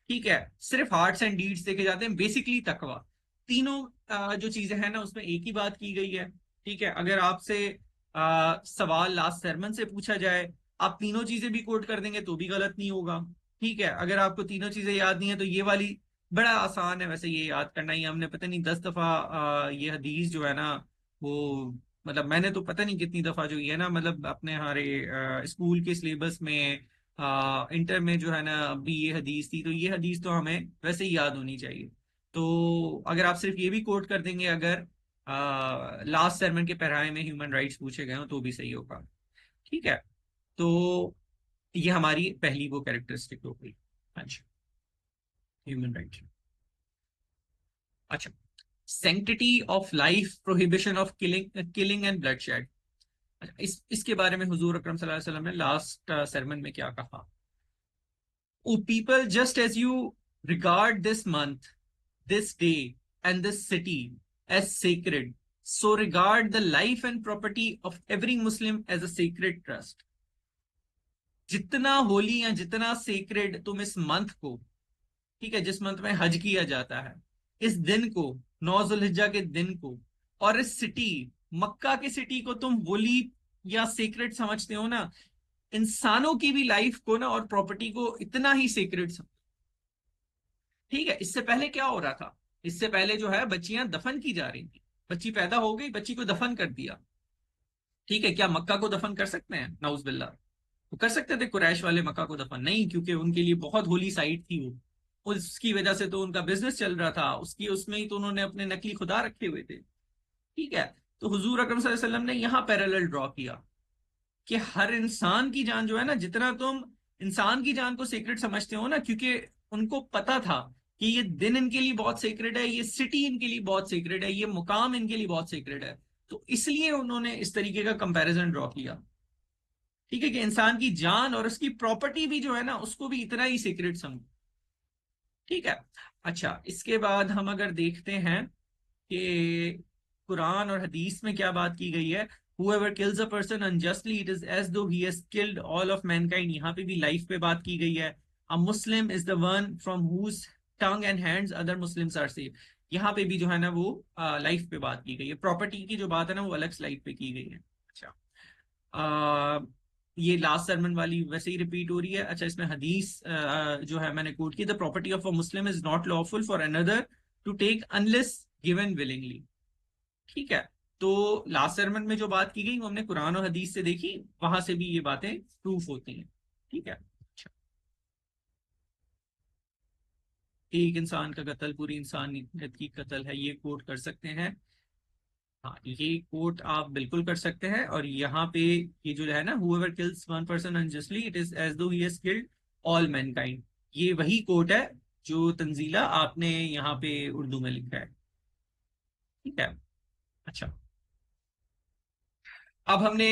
ठीक है, सिर्फ हार्ट्स एंड डीड्स देखे जाते हैं, बेसिकली तकवा। तीनों जो चीजें हैं ना उसमें एक ही बात की गई है। ठीक है, अगर आपसे सवाल लास्ट सरमन से पूछा जाए, आप तीनों चीजें भी कोट कर देंगे तो भी गलत नहीं होगा। ठीक है, अगर आपको तीनों चीजें याद नहीं है तो ये वाली बड़ा आसान है वैसे ये याद करना ही, हमने पता नहीं 10 दफा ये हदीस जो है ना वो, मतलब मैंने तो पता नहीं कितनी दफा जो ये है ना, मतलब अपने हमारे स्कूल के सिलेबस में इंटर में जो है ना अभी ये हदीस थी, तो ये हदीस तो हमें वैसे ही याद होनी चाहिए। तो अगर आप सिर्फ ये भी कोट कर देंगे, अगर लास्ट सरमन के पैराए में ह्यूमन राइट्स पूछे गए हो तो भी सही होगा। ठीक है, तो ये हमारी पहली वो कैरेक्टरिस्टिक हो गई। अच्छा, ह्यूमन राइट। अच्छा, sanctity of life, prohibition of killing and bloodshed. अच्छा, इसके बारे में हुजूर अकरम सल्लल्लाहु अलैहि वसल्लम ने लास्ट सरमन में क्या कहा? O people, just as you regard this month, this day, and this city as sacred, so regard the life and property of every Muslim as a sacred trust। जितना होली या जितना सेक्रेड तुम इस month को, ठीक है, जिस मंथ में हज किया जाता है, इस दिन को, 9 जुल्हिज्जा के दिन को, और इस सिटी, मक्का की सिटी को तुम होली या सेक्रेड समझते हो ना, इंसानों की भी लाइफ को ना और प्रॉपर्टी को इतना ही सेक्रेड समझो। ठीक है, इससे पहले क्या हो रहा था? इससे पहले जो है बच्चियां दफन की जा रही थी, बच्ची पैदा हो गई, बच्ची को दफन कर दिया। ठीक है, क्या मक्का को दफन कर सकते हैं? नाउज बिल्ला। वो कर सकते थे कुरैश वाले मक्का को दफन? नहीं, क्योंकि उनके लिए बहुत होली साइट थी वो, उसकी वजह से तो उनका बिजनेस चल रहा था, उसकी उसमें ही तो उन्होंने अपने नकली खुदा रखे हुए थे। ठीक है, तो हुजूर अकरम सल्लल्लाहु अलैहि वसल्लम ने यहाँ पैरेलल ड्रॉ किया कि हर इंसान की जान जो है ना, जितना तुम इंसान की जान को सीक्रेट समझते हो ना, क्योंकि उनको पता था कि ये दिन इनके लिए बहुत सीक्रेट है, ये सिटी इनके लिए बहुत सीक्रेट है, ये मुकाम इनके लिए बहुत सीक्रेट है, तो इसलिए उन्होंने इस तरीके का कंपैरिजन ड्रॉ किया। ठीक है, कि इंसान की जान और उसकी प्रॉपर्टी भी जो है ना उसको भी इतना ही सीक्रेट समझो। ठीक है। अच्छा, इसके बाद हम अगर देखते हैं कि कुरान और हदीस में क्या बात की गई है, whoever kills a person unjustly it is as though he has killed all of mankind। यहाँ पे भी लाइफ पे बात की गई है। a Muslim is the one from whose tongue and hands other Muslims are safe। यहाँ पे भी जो है ना वो लाइफ पे बात की गई है, प्रॉपर्टी की जो बात है ना वो अलग स्लाइड पे की गई है। अच्छा, आ, ये लास्ट सरमन वाली वैसे ही रिपीट हो रही है। अच्छा, इसमें हदीस जो है मैंने कोट की, the property of a Muslim is not lawful for another to take unless given willingly. ठीक है, तो लास्ट सरमन में जो बात की गई वो हमने कुरान और हदीस से देखी, वहां से भी ये बातें प्रूफ होती हैं। ठीक है। अच्छा, एक इंसान का कत्ल पूरी इंसानियत की कत्ल है, ये कोट कर सकते हैं। हाँ, ये कोट आप बिल्कुल कर सकते हैं, और यहाँ पे ये जो है ना, whoever kills one person unjustly it is as though he has killed all mankind, ये वही कोट है जो तंजीला आपने यहाँ पे उर्दू में लिखा है। ठीक है। अच्छा, अब हमने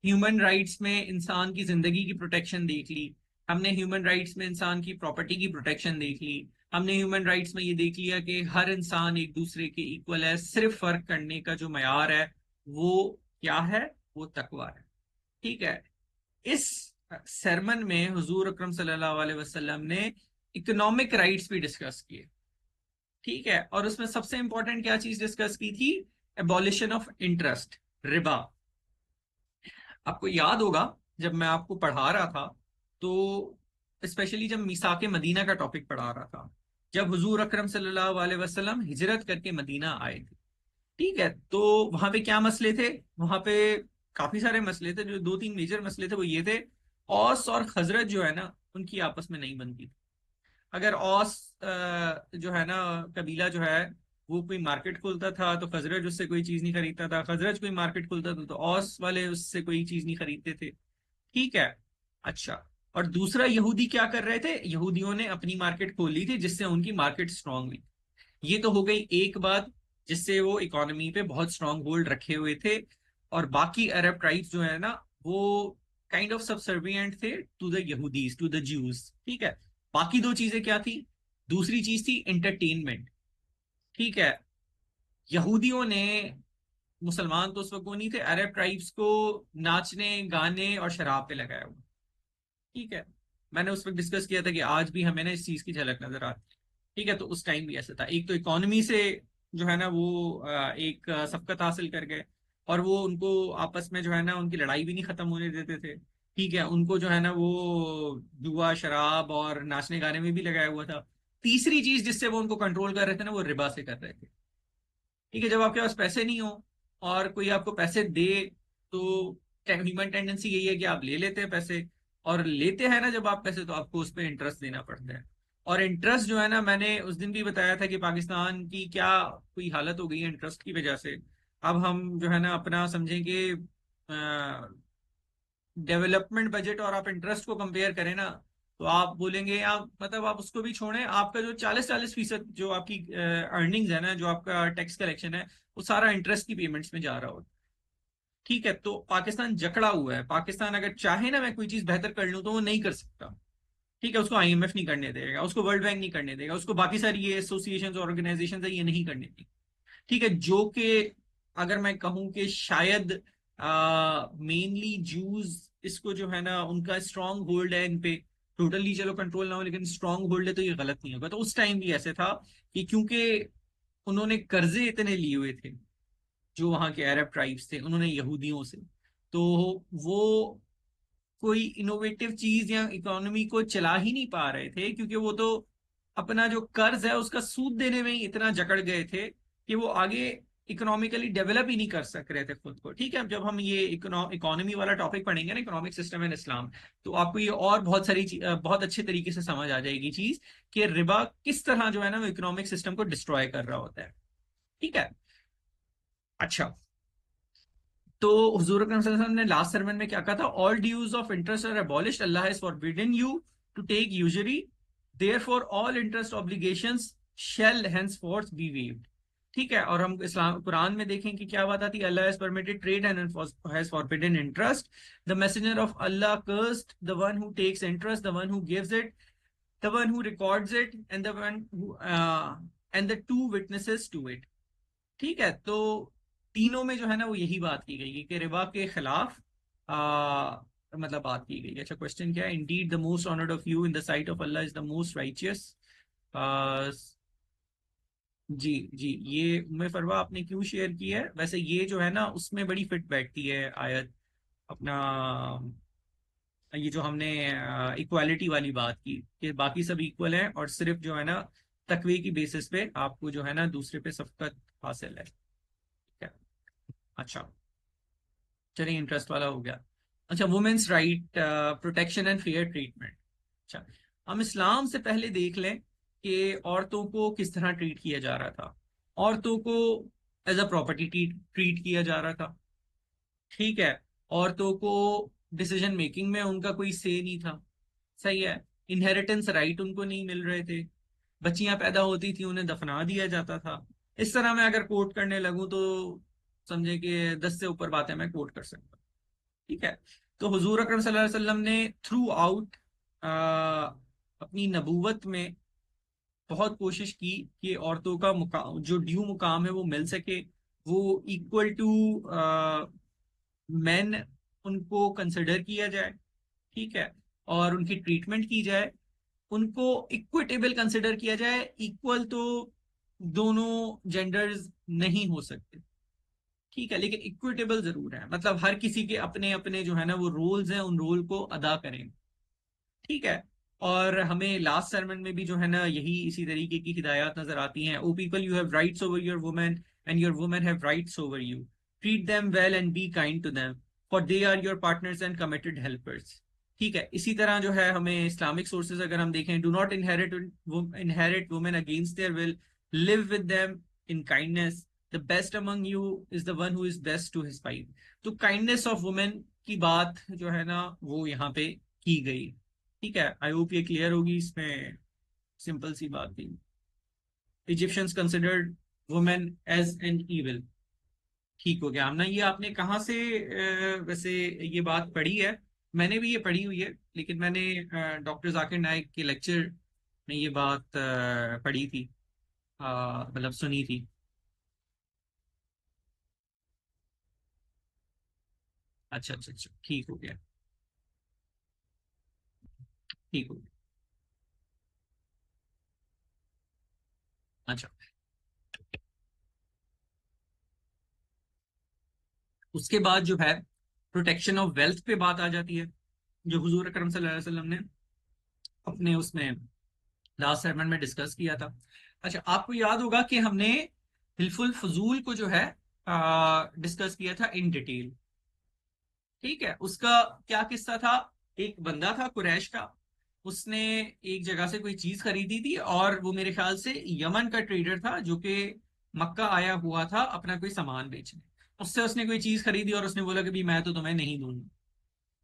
ह्यूमन राइट्स में इंसान की जिंदगी की प्रोटेक्शन देख ली, हमने ह्यूमन राइट्स में इंसान की प्रॉपर्टी की प्रोटेक्शन देख ली, हमने ह्यूमन राइट्स में ये देख लिया कि हर इंसान एक दूसरे के इक्वल है, सिर्फ फर्क करने का जो मयार है वो क्या है? वो तकवा है। ठीक है, इस सरमन में हुजूर अकरम सल्लल्लाहु अलैहि वसल्लम ने इकोनॉमिक राइट्स भी डिस्कस किए। ठीक है, और उसमें सबसे इंपॉर्टेंट क्या चीज डिस्कस की थी? Abolition of interest, Riba. आपको याद होगा जब मैं आपको पढ़ा रहा था, तो स्पेशली जब मीसाके मदीना का टॉपिक पढ़ा रहा था, जब हुजूर अकरम सल्लल्लाहु अलैहि वसल्लम हिजरत करके मदीना आए थे, ठीक है, तो वहां पे क्या मसले थे? वहां पे काफी सारे मसले थे, जो दो तीन मेजर मसले थे वो ये थे। औस और खजरत जो है ना, उनकी आपस में नहीं बनती थी। अगर औस जो है ना, कबीला जो है, वो कोई मार्केट खोलता था तो खजरज उससे कोई चीज नहीं खरीदता था, खजरज कोई मार्केट खोलता था तो औस वाले उससे कोई चीज नहीं खरीदते थे। ठीक है। अच्छा, और दूसरा, यहूदी क्या कर रहे थे? यहूदियों ने अपनी मार्केट खोली थी, जिससे उनकी मार्केट स्ट्रांग हुई। ये तो हो गई एक बात, जिससे वो इकोनॉमी पे बहुत स्ट्रांग होल्ड रखे हुए थे। और बाकी अरब ट्राइब्स जो है ना, वो काइंड ऑफ सबसर्विएंट थे टू द यहूदीज, टू द ज्यूज। ठीक है। बाकी दो चीजें क्या थी? दूसरी चीज थी एंटरटेनमेंट। ठीक है। यहूदियों ने, मुसलमान तो उस वक्त वो नहीं थे, अरब ट्राइब्स को नाचने गाने और शराब पे लगाया हुआ। ठीक है। मैंने उस वक्त डिस्कस किया था कि आज भी हमें ना इस चीज की झलक नजर आती है। ठीक है, तो उस टाइम भी ऐसा था। एक तो इकोनॉमी से जो है ना वो एक सबकत हासिल कर गए, और वो उनको आपस में जो है ना उनकी लड़ाई भी नहीं खत्म होने देते थे। ठीक है, उनको जो है ना वो जुआ शराब और नाचने गाने में भी लगाया हुआ था। तीसरी चीज जिससे वो उनको कंट्रोल कर रहे थे ना, वो रिबा से कर रहे थे। ठीक है, जब आपके पास पैसे नहीं हो और कोई आपको पैसे दे, तो ह्यूमन टेंडेंसी यही है कि आप ले लेते हैं पैसे। और लेते हैं ना जब आप पैसे, तो आपको उस पर इंटरेस्ट देना पड़ता है। और इंटरेस्ट जो है ना, मैंने उस दिन भी बताया था कि पाकिस्तान की क्या कोई हालत हो गई है इंटरेस्ट की वजह से। अब हम जो है ना अपना समझेंगे डेवलपमेंट बजट, और आप इंटरेस्ट को कंपेयर करें ना, तो आप बोलेंगे, आप मतलब आप उसको भी छोड़ें, आपका जो 40-40% जो आपकी अर्निंग्स है ना, जो आपका टैक्स कलेक्शन है, वो सारा इंटरेस्ट की पेमेंट्स में जा रहा होता है। ठीक है, तो पाकिस्तान जकड़ा हुआ है। पाकिस्तान अगर चाहे ना मैं कोई चीज बेहतर कर लूं, तो वो नहीं कर सकता। ठीक है, उसको आईएमएफ नहीं करने देगा, उसको वर्ल्ड बैंक नहीं करने देगा, उसको बाकी सारी ये एसोसिएशन ऑर्गेनाइजेशन है ये नहीं करने देगी। ठीक है, जो कि अगर मैं कहूं कि शायद मेनली जूस इसको जो है ना उनका स्ट्रांग होल्ड है इन पे, टोटली चलो कंट्रोल ना हो लेकिन स्ट्रांग होल्ड है, तो ये गलत नहीं होगा। तो उस टाइम भी ऐसे था कि क्योंकि उन्होंने कर्जे इतने लिए हुए थे, जो वहां के अरब ट्राइब्स थे, उन्होंने यहूदियों से, तो वो कोई इनोवेटिव चीज या इकोनॉमी को चला ही नहीं पा रहे थे, क्योंकि वो तो अपना जो कर्ज है उसका सूद देने में ही इतना जकड़ गए थे कि वो आगे इकोनॉमिकली डेवलप ही नहीं कर सक रहे थे खुद को। ठीक है, अब जब हम ये इकोनॉमी वाला टॉपिक पढ़ेंगे ना, इकोनॉमिक सिस्टम इन इस्लाम, तो आपको ये और बहुत सारी बहुत अच्छे तरीके से समझ आ जाएगी चीज, कि रिबा किस तरह जो है ना वो इकोनॉमिक सिस्टम को डिस्ट्रॉय कर रहा होता है। ठीक है। अच्छा, तो हुजूर अकरम सल्लल्लाहु अलैहि वसल्लम ने लास्ट सरमन में क्या कहा था? All dues of interest are abolished, Allah has forbidden you to take usury, therefore all interest obligations shall henceforth be waived. ठीक है, और हम इस्लाम कुरान में देखें कि क्या बात आती है? Allah has permitted trade and has forbidden interest, the messenger of Allah cursed the one who takes interest, the one who gives it, the one who records it, and the one and the two witnesses to it. ठीक है, तो तीनों में जो है ना वो यही बात की गई है कि रिबा के खिलाफ मतलब बात की गई है। अच्छा, क्वेश्चन क्या है? Indeed the most honoured of you in the sight of Allah is the most righteous. जी जी, ये उम्मे फरवा आपने क्यों शेयर की है? वैसे ये जो है ना उसमें बड़ी फिट बैठती है आयत, अपना ये जो हमने इक्वालिटी वाली बात की, कि बाकी सब इक्वल हैं और सिर्फ जो है ना तकवे की बेसिस पे आपको जो है ना दूसरे पे सबकत हासिल है। ठीक है। अच्छा, चलिए, इंटरेस्ट वाला हो गया। अच्छा, women's right, protection and fair treatment. अच्छा, हम इस्लाम से पहले देख लें कि औरतों को किस तरह ट्रीट किया जा रहा था। औरतों को एज अ प्रॉपर्टी ट्रीट किया जा रहा था। ठीक है, औरतों को डिसीजन मेकिंग में उनका कोई से नहीं था। सही है। इनहेरिटेंस राइट उनको नहीं मिल रहे थे। बच्चियां पैदा होती थी, उन्हें दफना दिया जाता था। इस तरह मैं अगर कोट करने लगूं तो समझे कि 10 से ऊपर बातें मैं कोट कर सकता हूं। ठीक है, तो हुजूर अकरम सल्लल्लाहु अलैहि वसल्लम ने थ्रू आउट अपनी नबूवत में बहुत कोशिश की कि औरतों का मुकाम, जो ड्यू मुकाम है वो मिल सके, वो इक्वल टू मैन उनको कंसिडर किया जाए। ठीक है, और उनकी ट्रीटमेंट की जाए, उनको इक्विटेबल कंसिडर किया जाए। इक्वल तो दोनों जेंडर्स नहीं हो सकते, ठीक है, लेकिन इक्विटेबल जरूर है, मतलब हर किसी के अपने अपने जो है ना वो रोल्स हैं, उन रोल को अदा करें, ठीक है। और हमें लास्ट सरमन में भी जो है ना यही इसी तरीके की हिदायत नजर आती हैं। O people, you have rights over your women and your women have rights over you. Treat them well and be kind to them, for they are your partners and committed helpers. ठीक है, इसी तरह जो है हमें Islamic sources अगर हम देखें, do not inherit women against their will, live with them in kindness, the best among you is the one who is best to his wife. तो काइंडनेस ऑफ वुमेन की बात जो है ना वो यहाँ पे की गई। ठीक है, आई होप ये क्लियर होगी, इसमें सिंपल सी बात थी। Egyptians considered women as an evil. ठीक हो गया। हमने ये आपने कहाँ से वैसे ये बात पढ़ी है? मैंने भी ये पढ़ी हुई है, लेकिन मैंने डॉक्टर जाकिर नाइक के लेक्चर में ये बात पढ़ी थी, मतलब सुनी थी। अच्छा अच्छा अच्छा, ठीक हो गया, ठीक हो गया। अच्छा, उसके बाद जो है प्रोटेक्शन ऑफ वेल्थ पे बात आ जाती है, जो हुजूर अकरम सल्लल्लाहु अलैहि वसल्लम ने अपने उसमें लास्ट सेगमेंट में डिस्कस किया था। अच्छा, आपको याद होगा कि हमने हिल्फुल फजूल को जो है डिस्कस किया था इन डिटेल। ठीक है, उसका क्या किस्सा था? एक बंदा था कुरैश का, उसने एक जगह से कोई चीज खरीदी थी, और वो मेरे ख्याल से यमन का ट्रेडर था जो कि मक्का आया हुआ था अपना कोई सामान बेचने। उससे उसने कोई चीज खरीदी और उसने बोला कि भी मैं तो तुम्हें नहीं दूंगा।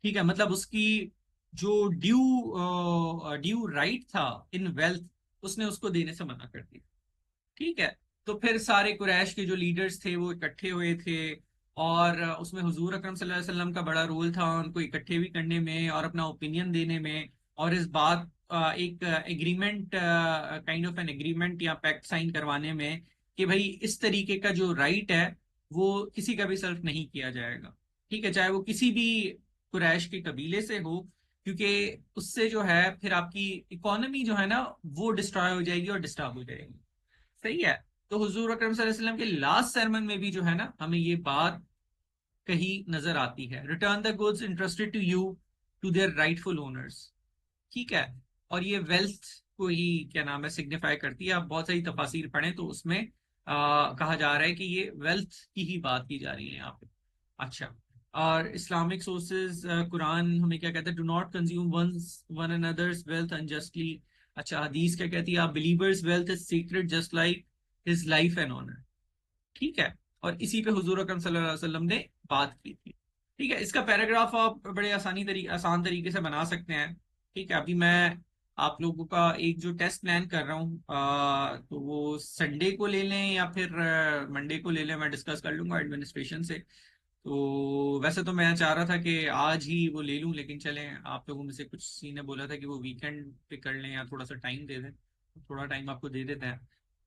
ठीक है, मतलब उसकी जो ड्यू राइट था इन वेल्थ, उसने उसको देने से मना कर दिया। ठीक है, तो फिर सारे कुरैश के जो लीडर्स थे वो इकट्ठे हुए थे, और उसमें हुजूर अकरम सल्लल्लाहु अलैहि वसल्लम का बड़ा रोल था उनको इकट्ठे भी करने में और अपना ओपिनियन देने में, और इस बात एक agreement, kind of an agreement या पैक्ट साइन करवाने में कि भाई इस तरीके का जो राइट है वो किसी का भी सर्व नहीं किया जाएगा। ठीक है, चाहे वो किसी भी कुरैश के कबीले से हो, क्योंकि उससे जो है फिर आपकी इकोनॉमी जो है ना वो डिस्ट्रॉय हो जाएगी और डिस्टर्ब हो जाएगी। सही है। तो हुजूर अकरम सल्लल्लाहु अलैहि वसल्लम के लास्ट सरमन में भी जो है ना हमें ये बात कही नजर आती है, return the goods interested to you to their rightful owners. ठीक है, और ये वेल्थ को ही क्या नाम है सिग्निफाई करती है। आप बहुत सारी तफासिर पढ़ें तो उसमें कहा जा रहा है कि ये वेल्थ की ही बात की जा रही है यहाँ पे। अच्छा, और इस्लामिक सोर्सेज कुरान हमें क्या कहता है? Do not consume one another's wealth unjustly. अच्छा, हदीस क्या कहती है? आप believer's wealth is secret just like his life and honour. ठीक है, और इसी पे हुजूर अकरम सल्लल्लाहु अलैहि वसल्लम ने बात की थी। ठीक है, इसका पैराग्राफ आप बड़े आसान तरीके से बना सकते हैं। ठीक है, अभी मैं आप लोगों का एक जो टेस्ट प्लान कर रहा हूँ, तो वो संडे को ले लें या फिर मंडे को ले लें, मैं डिस्कस कर लूंगा एडमिनिस्ट्रेशन से। तो वैसे तो मैं चाह रहा था कि आज ही वो ले लूं, लेकिन चलें, आप लोगों में से कुछ सी ने बोला था कि वो वीकेंड पे कर लें या थोड़ा सा टाइम दे दें, तो थोड़ा टाइम आपको दे देते हैं।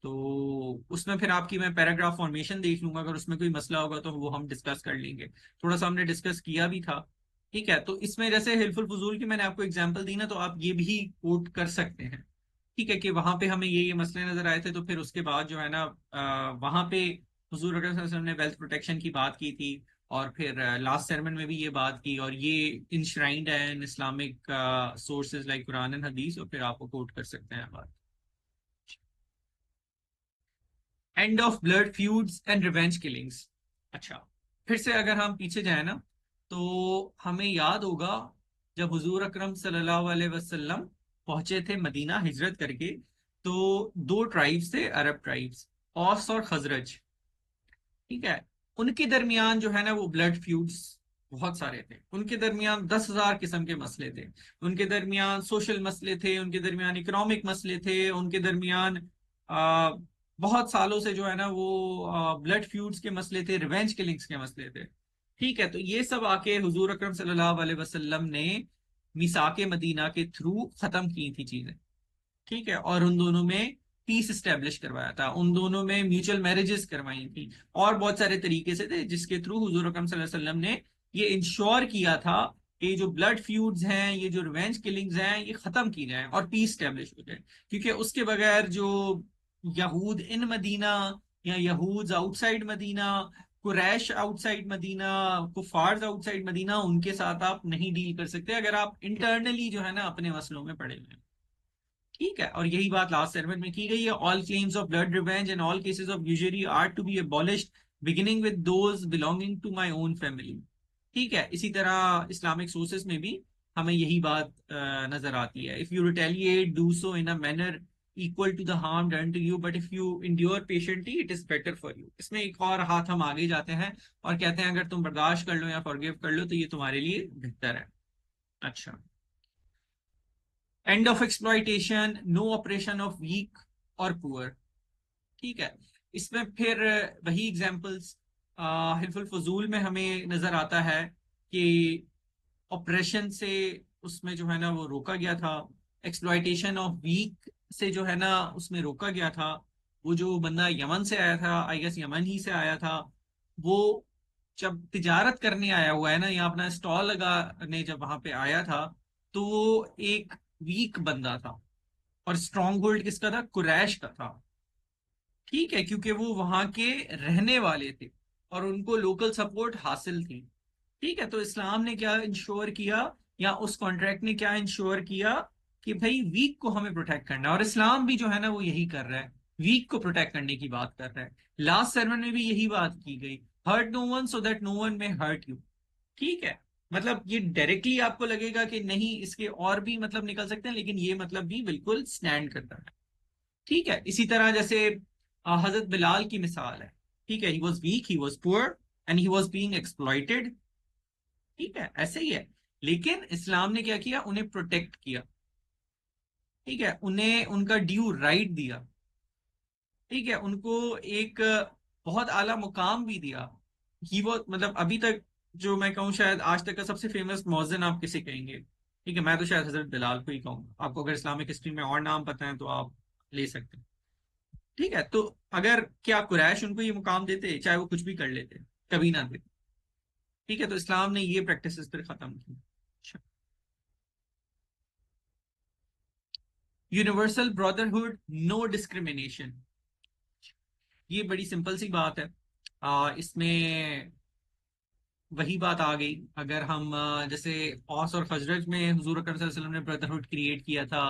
तो उसमें फिर आपकी मैं पैराग्राफ फॉर्मेशन देख लूंगा, अगर उसमें कोई मसला होगा तो वो हम डिस्कस कर लेंगे। थोड़ा सा हमने डिस्कस किया भी था। ठीक है, तो इसमें जैसे हिल्फुल फजूल की मैंने आपको एग्जाम्पल दी ना, तो आप ये भी कोट कर सकते हैं। ठीक है, कि वहां पे हमें ये मसले नजर आए थे, तो फिर उसके बाद जो है ना वहां पे हुजूर अकरम सल्लल्लाहु अलैहि वसल्लम ने वेल्थ प्रोटेक्शन की बात की थी, और फिर लास्ट sermon में भी ये बात की, और ये इंश्राइंड है इन Islamic sources like Quran and हदीस, और फिर आपको कोट कर सकते हैं बात। End of blood feuds and revenge killings. अच्छा, फिर से अगर हम पीछे जाए ना, तो हमें याद होगा जब हुजूर अकरम सल्लल्लाहु अलैहि वसल्लम पहुंचे थे मदीना हिजरत करके, तो दो ट्राइब्स थे, अरब ट्राइब्स, औस और खजरज। ठीक है, उनके दरमियान जो है ना वो ब्लड फ्यूड्स बहुत सारे थे। उनके दरमियान 10,000 किस्म के मसले थे। उनके दरमियान सोशल मसले थे, उनके दरमियान इकोनॉमिक मसले थे, उनके दरमियान आ, बहुत सालों से जो है ना वो ब्लड फ्यूड्स के मसले थे, रिवेंज किलिंग्स के मसले थे। ठीक है, तो ये सब आके हुजूर अकरम सल्लल्लाहु अलैहि वसल्लम ने मिसाके मदीना के थ्रू खत्म की थी चीजें। ठीक है, और उन दोनों में पीस स्टेब्लिश करवाया था, उन दोनों में म्यूचुअल मैरिजेस करवाई थी, और बहुत सारे तरीके से थे जिसके थ्रू हुजूर अकरम सल्लल्लाहु अलैहि वसल्लम ने ये इंश्योर किया था ये जो ब्लड फ्यूड्स हैं, ये जो रिवेंज किलिंग्स हैं, ये खत्म की जाए और पीस स्टेब्लिश हो जाए। क्योंकि उसके बगैर जो यहूद इन मदीना या यहूद outside Medina, Quraysh outside Medina, कुफार्स आउटसाइड मदीना, उनके साथ आप नहीं डील कर सकते अगर आप इंटरनली जो है ना अपने मसलों में पड़े हुए हैं। ठीक है, और यही बात लास्ट सेगमेंट में की गई है। All claims of blood revenge and all cases of usury are to be abolished beginning with those belonging to my own family. ठीक है, इसी तरह इस्लामिक सोर्सेस में भी हमें यही बात नजर आती है। If you retaliate do so in a manner equal to the harm done to you, but if you endure patiently it is better for you. इसमें एक और हाथ हम आगे जाते हैं और कहते हैं अगर तुम बर्दाश्त कर लो या फॉरगिव कर लो तो ये तुम्हारे लिए बेहतर है। अच्छा, end of exploitation, no operation of weak और पुअर। ठीक है, इसमें फिर वही एग्जांपल्स हिल्फुल फजूल में हमें नजर आता है कि ऑपरेशन से उसमें जो है ना वो रोका गया था, एक्सप्लॉइटेशन ऑफ वीक से जो है ना उसमें रोका गया था। वो जो बंदा यमन से आया था, आई गेस यमन ही से आया था, वो जब तिजारत करने आया हुआ है ना, या अपना स्टॉल लगाने जब वहां पे आया था, तो वो एक वीक बंदा था। और स्ट्रॉन्ग होल्ड किसका था? कुरैश का था। ठीक है, क्योंकि वो वहां के रहने वाले थे और उनको लोकल सपोर्ट हासिल थी। ठीक है, तो इस्लाम ने क्या इंश्योर किया, या उस कॉन्ट्रैक्ट ने क्या इंश्योर किया कि भाई वीक को हमें प्रोटेक्ट करना है। और इस्लाम भी जो है ना वो यही कर रहा है, वीक को प्रोटेक्ट करने की बात कर रहा है। लास्ट sermon में भी यही बात की गई, hurt no one so that no one may hurt you. ठीक है, मतलब ये डायरेक्टली आपको लगेगा कि नहीं, इसके और भी मतलब निकल सकते हैं, लेकिन ये मतलब भी बिल्कुल स्टैंड करता है। ठीक है, इसी तरह जैसे हजरत बिलाल की मिसाल है। ठीक है, he was weak, he was poor and he was being exploited. ठीक है, ऐसे ही है। लेकिन इस्लाम ने क्या किया? उन्हें प्रोटेक्ट किया। ठीक है, उन्हें उनका ड्यू राइट दिया। ठीक है, उनको एक बहुत आला मुकाम भी दिया। ही वो मतलब अभी तक जो मैं कहूँ, शायद आज तक का सबसे फेमस मौज़िन आप किसे कहेंगे? ठीक है, मैं तो शायद हजरत बिलाल को ही कहूंगा। आपको अगर इस्लामिक हिस्ट्री में और नाम पता है तो आप ले सकते हैं। ठीक है, तो अगर क्या कुरैश उनको ये मुकाम देते, चाहे वो कुछ भी कर लेते? कभी ना देते। ठीक है, तो इस्लाम ने ये प्रैक्टिस फिर खत्म की। Universal brotherhood, no discrimination. ये बड़ी सिंपल सी बात है। इसमें वही बात आ गई। अगर हम जैसे औस और खजरज में हुजूर अकरम सल्लल्लाहु अलैहि वसल्लम ने ब्रदरहुड क्रिएट किया था,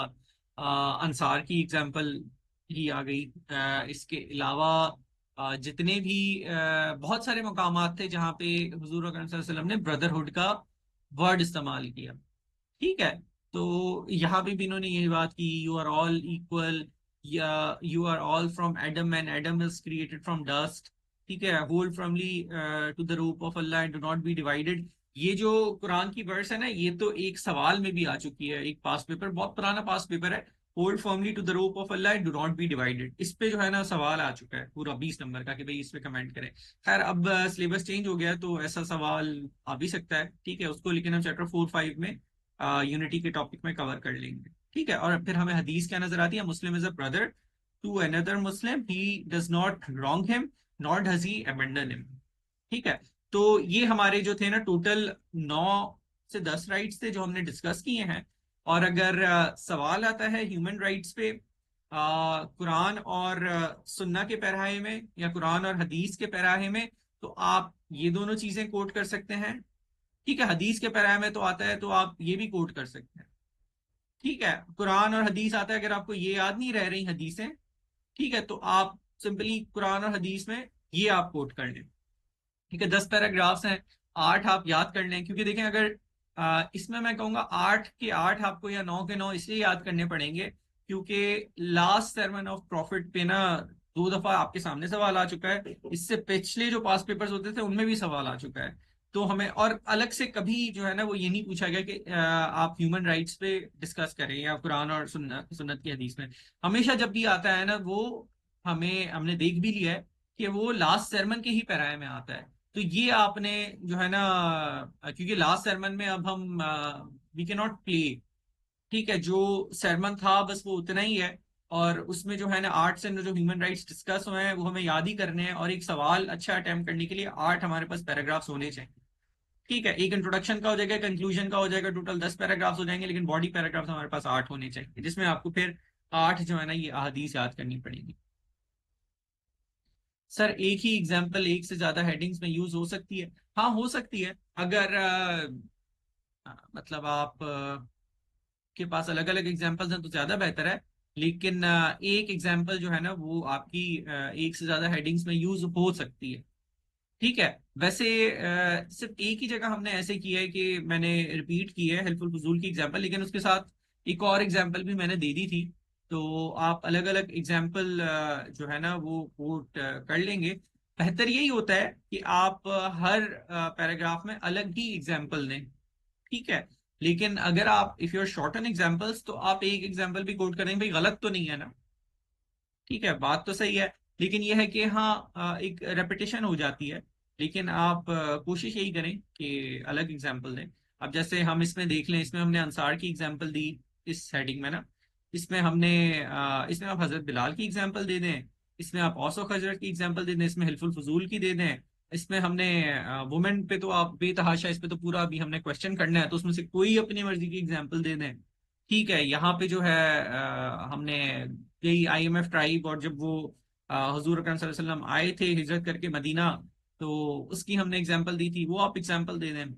अंसार की एग्जांपल ही आ गई। इसके अलावा जितने भी बहुत सारे मकामात थे जहाँ पे हुजूर अकरम सल्लल्लाहु अलैहि वसल्लम ने ब्रदरहुड का वर्ड इस्तेमाल किया। ठीक है, तो यहाँ पे भी इन्होंने यही बात की, यू आर ऑल इक्वल, या you are all from Adam and Adam is created from dust. ठीक है, hold firmly to the rope of Allah and do not be divided. ये जो कुरान की वर्स है ना, ये तो एक सवाल में भी आ चुकी है, एक पास पेपर, बहुत पुराना पास पेपर है। Hold firmly to the rope of Allah and do not be divided, इस पे जो है ना सवाल आ चुका है पूरा 20 नंबर का कि भाई इस पे कमेंट करें। खैर, अब सिलेबस चेंज हो गया है तो ऐसा सवाल आ भी सकता है। ठीक है, उसको लेकिन हम चैप्टर 4-5 में यूनिटी के टॉपिक में कवर कर लेंगे। ठीक है, और फिर हमें हदीस क्या नजर आती है? Muslim is a brother to another Muslim, he does not wrong him not does he abandon him. ठीक है, तो ये हमारे जो थे ना टोटल 9 से 10 राइट्स थे जो हमने डिस्कस किए हैं। और अगर सवाल आता है ह्यूमन राइट्स पे कुरान और सुन्ना के पैराहे में या कुरान और हदीस के पैराहे में, तो आप ये दोनों चीजें कोट कर सकते हैं। ठीक है, हदीस के पैराहे में तो आता है तो आप ये भी कोट कर सकते हैं। ठीक है, कुरान और हदीस आता है, अगर आपको ये याद नहीं रह रही हदीसें, ठीक है, तो आप सिंपली कुरान और हदीस में ये आप कोट कर लें। ठीक है, 10 पैराग्राफ्स हैं, 8 आप याद कर लें। क्योंकि देखें, अगर इसमें मैं कहूँगा 8 के 8 आपको या 9 के 9 इसलिए याद करने पड़ेंगे क्योंकि लास्ट sermon ऑफ प्रॉफिट पे ना 2 दफा आपके सामने सवाल आ चुका है। इससे पिछले जो पास पेपर्स होते थे उनमें भी सवाल आ चुका है। तो हमें और अलग से कभी जो है ना वो ये नहीं पूछा गया कि आप ह्यूमन राइट्स पे डिस्कस करें या कुरान और सुन्नत की हदीस में। हमेशा जब भी आता है ना वो हमने देख भी लिया है कि वो लास्ट sermon के ही पैराए में आता है। तो ये आपने जो है ना, क्योंकि लास्ट sermon में अब हम वी कैन नॉट प्ले। ठीक है, जो sermon था बस वो उतना ही है। और उसमें जो है ना 8 से जो ह्यूमन राइट्स डिस्कस हुए हैं वो हमें याद ही करने हैं, और एक सवाल अच्छा अटेम्प्ट करने के लिए 8 हमारे पास पैराग्राफ्स होने चाहिए। ठीक है, एक इंट्रोडक्शन का हो जाएगा, कंक्लूजन का हो जाएगा, टोटल 10 पैराग्राफ्स हो जाएंगे, लेकिन बॉडी पैराग्राफ्स हमारे पास 8 होने चाहिए, जिसमें आपको फिर 8 जो है ना ये अहादीस याद करनी पड़ेगी। सर एक ही एग्जाम्पल एक से ज्यादा हेडिंग्स में यूज हो सकती है? हाँ हो सकती है, अगर मतलब आप के पास अलग अलग एग्जाम्पल्स हैं तो ज्यादा बेहतर है। लेकिन एक एग्जाम्पल जो है ना वो आपकी एक से ज्यादा हेडिंग्स में यूज हो सकती है। ठीक है। वैसे सिर्फ एक ही जगह हमने ऐसे किया है कि मैंने रिपीट की है हेल्पफुल फजूल की एग्जांपल, लेकिन उसके साथ एक और एग्जांपल भी मैंने दे दी थी। तो आप अलग अलग एग्जांपल जो है ना वो कोट कर लेंगे। बेहतर यही होता है कि आप हर पैराग्राफ में अलग ही एग्जांपल दें। ठीक है। लेकिन अगर आप if you are short on examples तो आप एक एग्जांपल भी कोट करेंगे, भाई गलत तो नहीं है ना? ठीक है, बात तो सही है। लेकिन यह है कि हाँ एक रेपिटेशन हो जाती है। लेकिन आप कोशिश यही करें कि अलग एग्जाम्पल दें। अब जैसे हम इसमें देख लें, इसमें हमने अंसार की एग्जाम्पल दी इस हेडिंग में ना। इसमें हमने इसमें आप हजरत बिलाल की एग्जाम्पल दे दें, इसमें आप औस खजरत की एग्जाम्पल दे दें, इसमें हिल्फुल फजूल की दे दें। इसमें हमने वुमेन पे तो आप बेतहाशा, इस पे तो पूरा अभी हमने क्वेश्चन करना है, तो उसमें से कोई अपनी मर्जी की एग्जाम्पल दे दें। ठीक है, यहाँ पे जो है हमने यही आईएमएफ ट्राइब, और जब वो हुजूर अकरम सल्लल्लाहु अलैहि वसल्लम आए थे हिजरत करके मदीना, तो उसकी हमने एग्जांपल दी थी, वो आप एग्जांपल दे दें।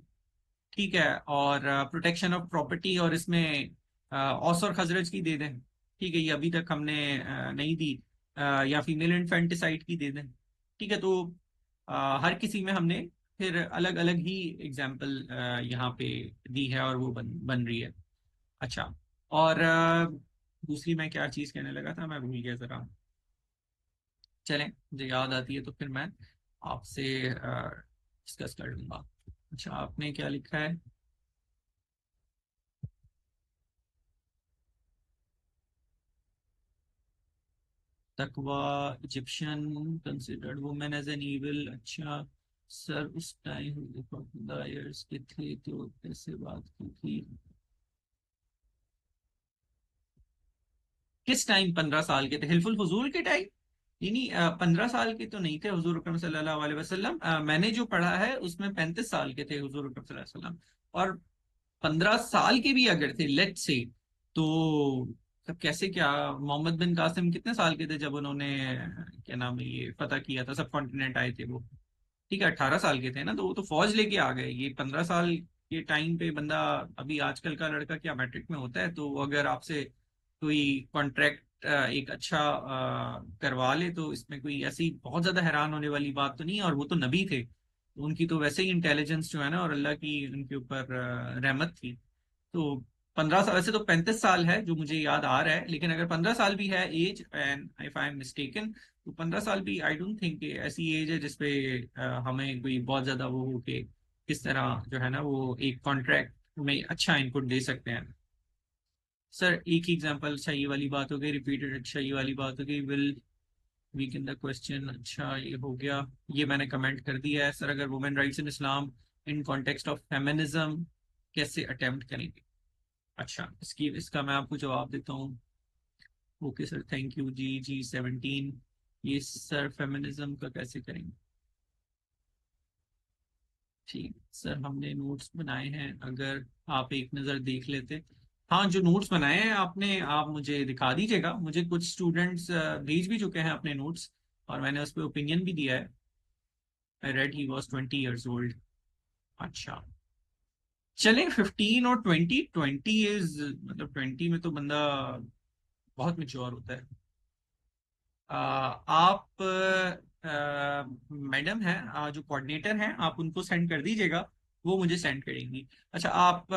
ठीक है। और प्रोटेक्शन ऑफ प्रॉपर्टी, और इसमें औस और खजरज की दे दें। ठीक है, ये अभी तक हमने नहीं दी। या फीमेल इन्फेंटिसाइड की दे दें। ठीक है। तो हर किसी में हमने फिर अलग अलग ही एग्जाम्पल यहाँ पे दी है, और वो बन रही है। अच्छा। और दूसरी मैं क्या चीज कहने लगा था, मैं भूल गया जरा। चलें, मुझे याद आती है तो फिर मैं आपसे डिस्कस कर लूंगा। अच्छा, आपने क्या लिखा है? तकवा Egyptian considered women as an evil. अच्छा सर, उस टाइम के थे तो कैसे बात की थी? किस टाइम 15 साल के थे? हिल्फुल फजूल के टाइम? नहीं नहीं, 15 साल के तो नहीं थे हुजूर अकरम सल्लल्लाहु अलैहि वसल्लम। मैंने जो पढ़ा है उसमें 35 साल के थे हुजूर अकरम सल्लल्लाहु अलैहि वसल्लम। और 15 साल के भी अगर थे लेट से, तो तब कैसे क्या? मोहम्मद बिन कासिम कितने साल के थे जब उन्होंने क्या नाम है ये फतह किया था, सब कॉन्टिनेंट आए थे वो? ठीक है, 18 साल के थे ना, तो वो तो फौज लेके आ गए। ये 15 साल के टाइम पे बंदा, अभी आजकल का लड़का क्या मैट्रिक में होता है, तो अगर आपसे कोई कॉन्ट्रैक्ट एक अच्छा करवा ले, तो इसमें कोई ऐसी बहुत ज्यादा हैरान होने वाली बात तो नहीं है। और वो तो नबी थे, तो उनकी तो वैसे ही इंटेलिजेंस जो है ना, और अल्लाह की उनके ऊपर रहमत थी। तो 15 साल, वैसे तो 35 साल है जो मुझे याद आ रहा है, लेकिन अगर 15 साल भी है age, and if I am mistaken, तो 15 साल भी आई डोंट थिंक ऐसी एज है जिसपे हमें कोई बहुत ज्यादा वो हो के किस तरह जो है ना वो एक कॉन्ट्रैक्ट में अच्छा इनपुट दे सकते हैं। सर एक ही एग्जांपल, अच्छा ये वाली बात हो गई रिपीटेड, अच्छा ये वाली बात हो गई, will weak in the question, अच्छा ये हो गया। ये मैंने कमेंट कर दिया है। सर अगर women rights in Islam in context of feminism कैसे अटेम्प्ट करेंगे? अच्छा, इसकी इसका मैं आपको जवाब देता हूँ। ओके सर, थैंक यू जी जी 17। ये सर फेमिनिज्म का कैसे करेंगे? ठीक सर, हमने नोट्स बनाए हैं, अगर आप एक नज़र देख लेते। हाँ, जो नोट्स बनाए हैं आपने, आप मुझे दिखा दीजिएगा। मुझे कुछ स्टूडेंट्स भेज भी चुके हैं अपने नोट्स, और मैंने उस पर ओपिनियन भी दिया है। I read he was 20 years old. अच्छा, चलें 15 और 20। 20 इज मतलब 20 में तो बंदा बहुत मेच्योर होता है। आप मैडम हैं, जो कोऑर्डिनेटर हैं, आप उनको सेंड कर दीजिएगा, वो मुझे सेंड करेंगी। अच्छा, आप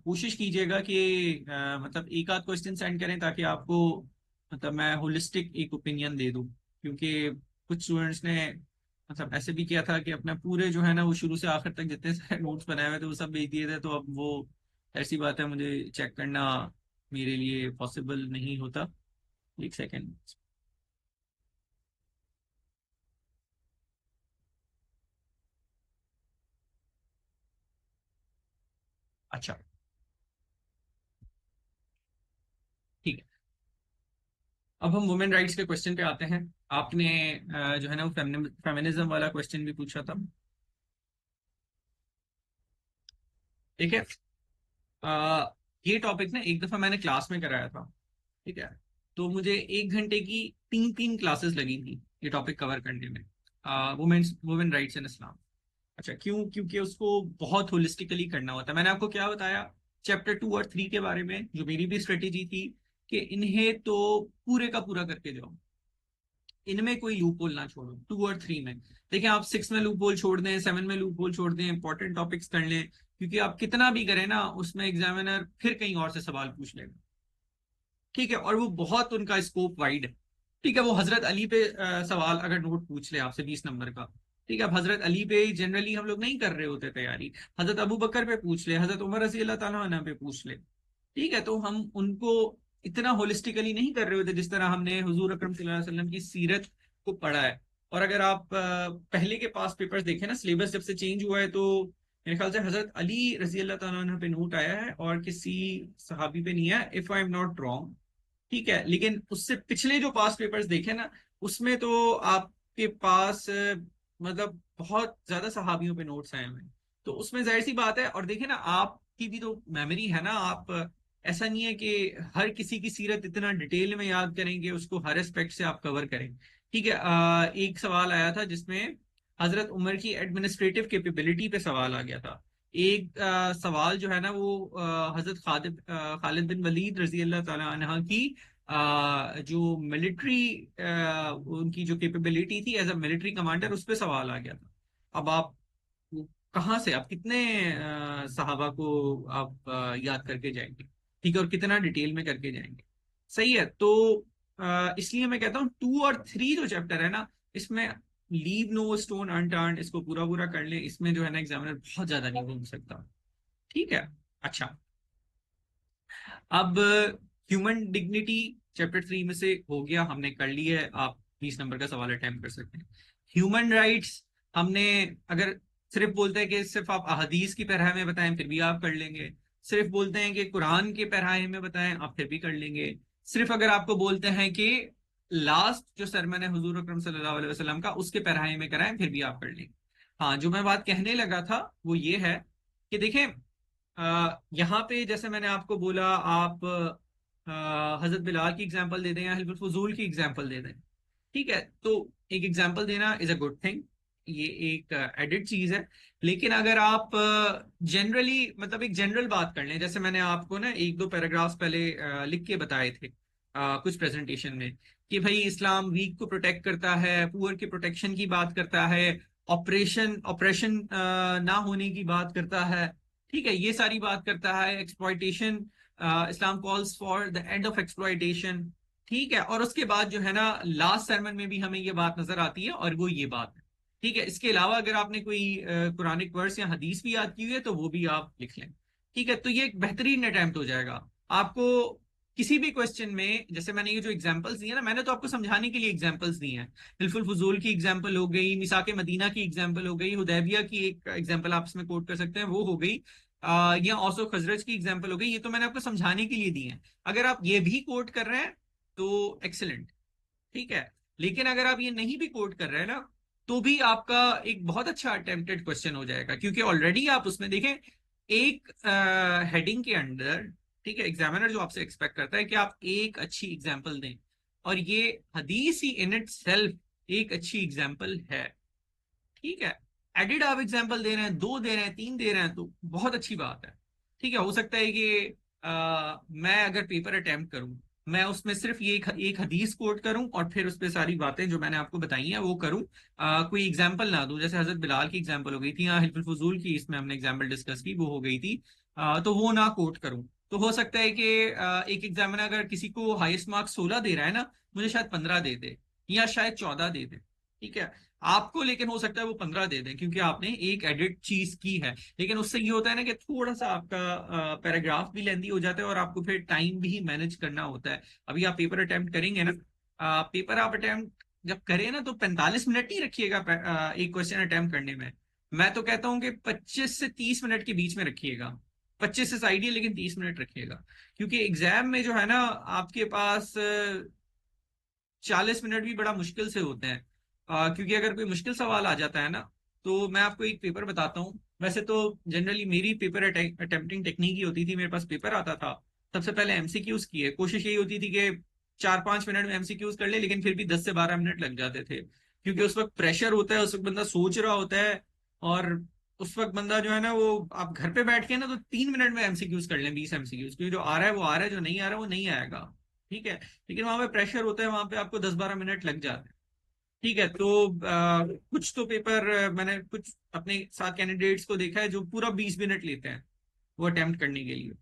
कोशिश कीजिएगा कि मतलब एक आध क्वेश्चन सेंड करें, ताकि आपको मतलब मैं होलिस्टिक एक ओपिनियन दे दूं। क्योंकि कुछ स्टूडेंट्स ने मतलब ऐसे भी किया था कि अपना पूरे जो है ना वो शुरू से आखिर तक जितने सारे नोट्स बनाए हुए थे वो सब भेज दिए थे, तो अब वो ऐसी बात है, मुझे चेक करना मेरे लिए पॉसिबल नहीं होता। एक सेकेंड। अच्छा, ठीक है। अब हम वुमेन राइट्स के क्वेश्चन पे आते हैं। आपने जो है ना वो फेमिनिज्म वाला क्वेश्चन भी पूछा था। ठीक है। आ, ये टॉपिक ना एक दफा मैंने क्लास में कराया था। ठीक है। तो मुझे 1 घंटे की 3 क्लासेस लगी थी ये टॉपिक कवर करने में, वुमेन्स वुमेन राइट्स इन इस्लाम। अच्छा, क्यों? क्योंकि उसको बहुत होलिस्टिकली करना होता है। मैंने आपको क्या बताया चैप्टर 2 और 3 के बारे में, जो मेरी भी स्ट्रेटेजी थी कि इन्हें तो पूरे का पूरा करके जाओ, इनमें कोई लूप होल ना छोड़ो 2 और 3 में। देखिए, आप 6 में लूप होल छोड़ दें, 7 में लूप होल छोड़ दें, इंपॉर्टेंट टॉपिक्स कर लें, क्योंकि आप कितना भी करें ना, उसमें एग्जामिनर फिर कहीं और से सवाल पूछ लेगा। ठीक है, और वो बहुत उनका स्कोप वाइड है। ठीक है, वो हजरत अली पे सवाल अगर नोट पूछ ले आपसे 20 नंबर का, ठीक है, अब हजरत अली पे जनरली हम लोग नहीं कर रहे होते तैयारी, हजरत अबू बकर पे पूछ ले, हजरत उमर रजी अल्लाह ताला अन्हु पे पूछ ले। ठीक है, तो हम उनको इतना होलिस्टिकली नहीं कर रहे होते जिस तरह हमने हुजूर अकरम सल्लल्लाहु अलैहि वसल्लम की सीरत को पढ़ा है। और अगर आप पहले के पास पेपर्स देखें ना, सिलेबस जब से चेंज हुआ है, तो मेरे ख्याल से हजरत अली रजी अल्लाह ताला अन्हु पे नोट आया है और किसी सहाबी पे नहीं है, if I am not wrong. ठीक है, लेकिन उससे पिछले जो पास पेपर्स देखे ना, उसमें तो आपके पास मतलब बहुत ज्यादा सहाबियों पे नोट्स आए हुए हैं। तो उसमें जाहिर सी बात है, और देखिए ना, आपकी भी तो मेमोरी है ना, आप ऐसा नहीं है कि हर किसी की सीरत इतना डिटेल में याद करेंगे, उसको हर एस्पेक्ट से आप कवर करें। ठीक है, एक सवाल आया था जिसमें हजरत उमर की एडमिनिस्ट्रेटिव कैपेबिलिटी पे सवाल आ गया था। एक सवाल जो है ना, वो हजरत खालिद बिन वलीद रजी अल्लाह ताला अन्हा की जो मिलिट्री उनकी जो कैपेबिलिटी थी एज अ मिलिट्री कमांडर, उस पर सवाल आ गया था। अब आप कहाँ से, आप कितने सहाबा को आप याद करके जाएंगे? ठीक है, और कितना डिटेल में करके जाएंगे? सही है। तो इसलिए मैं कहता हूँ 2 और 3 जो चैप्टर है ना, इसमें लीव नो स्टोन अनटर्न्ड, इसको पूरा पूरा कर ले, इसमें जो है ना एग्जामिनर बहुत ज्यादा नहीं घूम सकता। ठीक है। अच्छा, अब ह्यूमन डिग्निटी चैप्टर 3 में से हो गया, हमने कर लिया है, आप 20 नंबर का सवाल अटेम्प्ट कर सकते हैं। ह्यूमन राइट्स, हमने अगर सिर्फ बोलते हैं कि सिर्फ आप अहदीस की पैरवी में बताएं, फिर भी आप कर लेंगे। सिर्फ बोलते हैं कि कुरान के पैरवी में बताएं, आप फिर भी कर लेंगे। सिर्फ अगर आपको बोलते हैं कि लास्ट जो सरमन है हुजूर अकरम सल्लल्लाहु अलैहि वसल्लम का, उसके पैरवी में कराएं, फिर भी आप कर लेंगे। हाँ, जो मैं बात कहने लगा था वो ये है कि देखें, यहाँ पे जैसे मैंने आपको बोला, आप हजरत बिलाल की एग्जांपल दे दें या हिल्फुल फजूल की एग्जांपल दे दें। ठीक है, तो एक एग्जांपल देना इज अ गुड थिंग, ये एक एडिड चीज है। लेकिन अगर आप जनरली मतलब एक जनरल बात कर लें, जैसे मैंने आपको ना 1-2 पैराग्राफ्स पहले लिख के बताए थे कुछ प्रेजेंटेशन में, कि भाई इस्लाम वीक को प्रोटेक्ट करता है, पुअर के प्रोटेक्शन की बात करता है, ऑपरेशन ऑपरेशन ना होने की बात करता है। ठीक है, ये सारी बात करता है, exploitation, Islam calls for the end of exploitation. ठीक है, और उसके बाद जो है ना, लास्ट sermon में भी हमें ये बात नजर आती है, और वो ये बात है। ठीक है, इसके अलावा अगर आपने कोई कुरानिक वर्स या हदीस भी याद की हुई है, तो वो भी आप लिख लें। ठीक है, तो ये एक बेहतरीन अटेम्प्ट हो जाएगा आपको किसी भी क्वेश्चन में। जैसे मैंने ये जो एग्जांपल्स दिए ना, मैंने तो आपको समझाने के लिए एग्जांपल्स दिए हैं। हिल्फुल फजूल की एग्जांपल हो गई, मिसाक मदीना की एग्जांपल हो गई, हुदैबिया की एक एग्जांपल आप इसमें कोट कर सकते हैं, वो हो गई, या औसो खजरज की एग्जांपल हो गई। ये तो मैंने आपको समझाने के लिए दी है। अगर आप ये भी कोट कर रहे हैं तो एक्सेलेंट। ठीक है, लेकिन अगर आप ये नहीं भी कोट कर रहे हैं ना, तो भी आपका एक बहुत अच्छा अटेम्प्टेड क्वेश्चन हो जाएगा, क्योंकि ऑलरेडी आप उसमें देखें एक हेडिंग के अंदर। ठीक है, एग्जामिनर जो आपसे एक्सपेक्ट करता है कि आप एक अच्छी एग्जाम्पल दें, और ये हदीस ही इन इट सेल्फ एक अच्छी एग्जाम्पल है। ठीक है, एडिड आप एग्जाम्पल दे रहे हैं, 2 दे रहे हैं, 3 दे रहे हैं, तो बहुत अच्छी बात है। ठीक है, हो सकता है कि मैं अगर पेपर अटेम्प्ट करूं, मैं उसमें सिर्फ ये एक हदीस कोट करूं, और फिर उस पर सारी बातें जो मैंने आपको बताई हैं वो करूं, कोई एग्जाम्पल ना दूं। जैसे हजरत बिलाल की एग्जाम्पल हो गई थी, या हिल्फुल फजूल की इसमें हमने एग्जाम्पल डिस्कस की, वो हो गई थी, तो वो ना कोट करूं। तो हो सकता है कि एक एग्जामिनर अगर किसी को हाईएस्ट मार्क्स 16 दे रहा है ना, मुझे शायद 15 दे दे, या शायद 14 दे दे। ठीक है, आपको लेकिन हो सकता है वो 15 दे दें, क्योंकि आपने एक एडिट चीज की है। लेकिन उससे ये होता है ना कि थोड़ा सा आपका पैराग्राफ भी लेंदी हो जाता है, और आपको फिर टाइम भी मैनेज करना होता है। अभी आप पेपर अटेम्प्ट करेंगे ना, पेपर आप अटेम्प्ट जब करें ना, तो 45 मिनट ही रखिएगा एक क्वेश्चन अटेम्प्ट करने में। मैं तो कहता हूँ कि 25 से 30 मिनट के बीच में रखिएगा। 25 से साइड ही, लेकिन 30 मिनट रखिएगा, क्योंकि एग्जाम में जो है ना, आपके पास 40 मिनट भी बड़ा मुश्किल से होते हैं। क्योंकि अगर कोई मुश्किल सवाल आ जाता है ना, तो मैं आपको एक पेपर बताता हूँ। वैसे तो जनरली मेरी पेपर अटेम्प्टिंग टेक्निक ही होती थी, मेरे पास पेपर आता था, सबसे पहले एमसीक्यूज की है कोशिश यही होती थी कि 4-5 मिनट में एमसीक्यूज कर ले, लेकिन फिर भी 10 से 12 मिनट लग जाते थे, क्योंकि उस वक्त प्रेशर होता है, उस वक्त बंदा सोच रहा होता है। और उस वक्त बंदा जो है ना, वो आप घर पे बैठ के ना तो 3 मिनट में एमसीक्यूज कर लें, 20 एमसीक्यूज, क्योंकि जो आ रहा है वो आ रहा है, जो नहीं आ रहा है वो नहीं आएगा। ठीक है। लेकिन वहां पे प्रेशर होता है, वहां पे आपको 10-12 मिनट लग जाते हैं। ठीक है। तो कुछ तो पेपर मैंने कुछ अपने साथ कैंडिडेट्स को देखा है जो पूरा 20 मिनट लेते हैं वो अटेम्प्ट करने के लिए।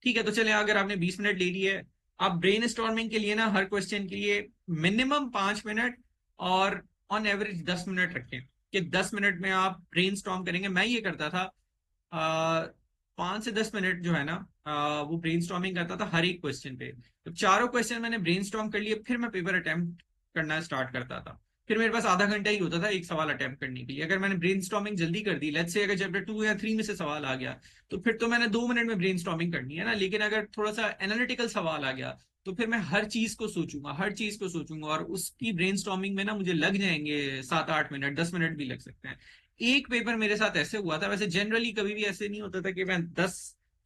ठीक है, तो चले, अगर आपने 20 मिनट ले लिए, आप ब्रेन स्टॉर्मिंग के लिए ना हर क्वेश्चन के लिए मिनिमम 5 मिनट और ऑन एवरेज 10 मिनट रखें, कि 10 मिनट में आप ब्रेन स्टॉर्म करेंगे। मैं ये करता था, 5 से 10 मिनट जो है ना, वो ब्रेन स्टॉर्मिंग करता था हर एक क्वेश्चन पे। तो चारों क्वेश्चन मैंने ब्रेन स्टॉर्म कर लिए, फिर मैं पेपर अटेम्प्ट करना स्टार्ट करता था। फिर मेरे पास आधा घंटा ही होता था एक सवाल अटेम्प्ट करने के लिए। अगर मैंने ब्रेन स्टॉर्मिंग जल्दी कर दी, लेट्स से अगर चैप्टर 2 या 3 में से सवाल आ गया, तो फिर तो मैंने 2 मिनट में ब्रेन स्टॉर्मिंग करनी है ना। लेकिन अगर थोड़ा सा एनालिटिकल सवाल आ गया, तो फिर मैं हर चीज को सोचूंगा, हर चीज को सोचूंगा, और उसकी ब्रेन स्टॉर्मिंग में ना मुझे लग जाएंगे 7-8 मिनट, 10 मिनट भी लग सकते हैं। एक पेपर मेरे साथ ऐसे हुआ था, वैसे जनरली कभी भी ऐसे नहीं होता था कि मैं 10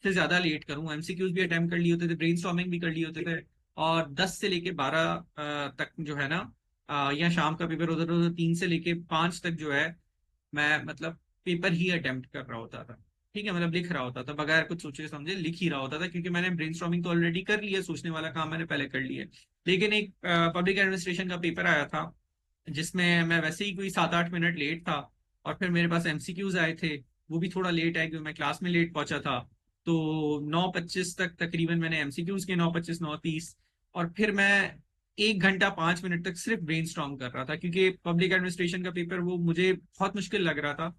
से ज्यादा लेट करूं। एमसीक्यूज भी अटेम्प्ट कर लिए होते थे, ब्रेनस्टॉर्मिंग भी कर लिए होते थे, और 10 से लेके 12 तक जो है ना, या शाम का पेपर होता था तो 3 से लेके 5 तक जो है, मैं मतलब पेपर ही अटेम्प्ट कर रहा होता था। ठीक है, मतलब लिख रहा होता था, बगैर कुछ सोचे समझे लिख ही रहा होता था, क्योंकि मैंने ब्रेनस्टॉर्मिंग तो ऑलरेडी कर लिया, सोचने वाला काम मैंने पहले कर लिया। लेकिन एक पब्लिक एडमिनिस्ट्रेशन का पेपर आया था, जिसमें मैं वैसे ही कोई 7-8 मिनट लेट था, और फिर मेरे पास एमसीक्यूज आए थे, वो भी थोड़ा लेट आए क्योंकि मैं क्लास में लेट पहुंचा था। तो 9:25 तक तकरीबन मैंने एमसीक्यूज के, 9:25 9:30, और फिर मैं 1 घंटा 5 मिनट तक सिर्फ ब्रेन कर रहा था, क्योंकि पब्लिक एडमिनिस्ट्रेशन का पेपर वो मुझे बहुत मुश्किल लग रहा था।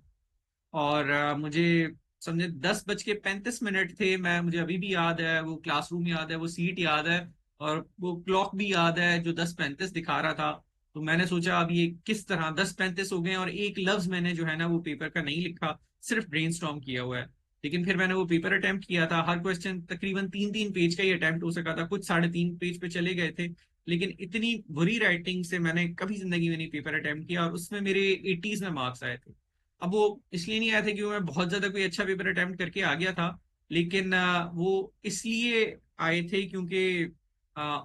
और मुझे समझे 10:35 थे, मुझे अभी भी याद है, वो क्लासरूम याद है, वो सीट याद है, और वो क्लॉक भी याद है जो 10:35 दिखा रहा था। तो मैंने सोचा अब ये किस तरह 10:35 हो गए और एक लफ्ज मैंने जो है ना वो पेपर का नहीं लिखा, सिर्फ ब्रेनस्टॉर्म किया हुआ है। लेकिन फिर मैंने वो पेपर अटेम्प्ट किया था, हर क्वेश्चन तकरीबन 3-3 पेज का ही अटेम्प्ट हो सका था, कुछ 3.5 पेज पे चले गए थे। लेकिन इतनी बुरी राइटिंग से मैंने कभी जिंदगी में नहीं पेपर अटेम्प्ट किया, और उसमें मेरे 80s में मार्क्स आए थे। अब वो इसलिए नहीं आया था कि मैं बहुत ज्यादा कोई अच्छा पेपर अटेम्प्ट करके आ गया था, लेकिन वो इसलिए आए थे क्योंकि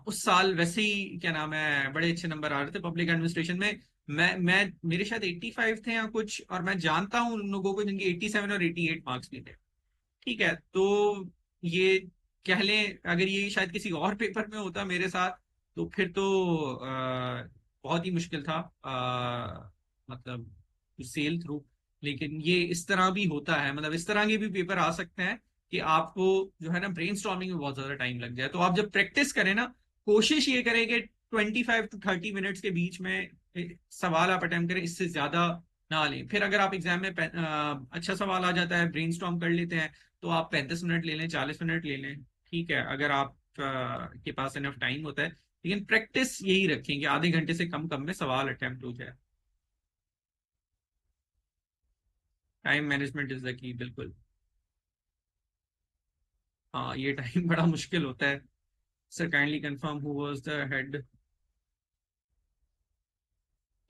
उस साल वैसे ही क्या नाम है बड़े अच्छे नंबर आ रहे थे पब्लिक एडमिनिस्ट्रेशन में। मैं मेरे शायद 85 थे या कुछ, और मैं जानता हूँ उन लोगों को जिनके 87 और 88 मार्क्स भी थे। ठीक है। तो ये कह लें, अगर ये शायद किसी और पेपर में होता मेरे साथ, तो फिर तो बहुत ही मुश्किल था, मतलब सेल थ्रू। लेकिन ये इस तरह भी होता है, मतलब इस तरह के भी पेपर आ सकते हैं कि आपको जो है ना ब्रेनस्टॉर्मिंग में बहुत ज्यादा टाइम लग जाए। तो आप जब प्रैक्टिस करें ना, कोशिश ये करें कि 25 to 30 मिनट्स के बीच में सवाल आप अटेम्प्ट करें, इससे ज्यादा ना लें। फिर अगर आप एग्जाम में अच्छा सवाल आ जाता है, ब्रेनस्टॉर्म कर लेते हैं, तो आप 35 मिनट ले लें, 40 मिनट ले लें। ठीक है, अगर आप के पास इनफ टाइम होता है। लेकिन प्रैक्टिस यही रखें कि आधे घंटे से कम कम में सवाल अटेम्प्ट हो जाए। Time management is the key, बिल्कुल। हाँ, ये टाइम बड़ा मुश्किल होता है। Sir kindly confirm who was the head.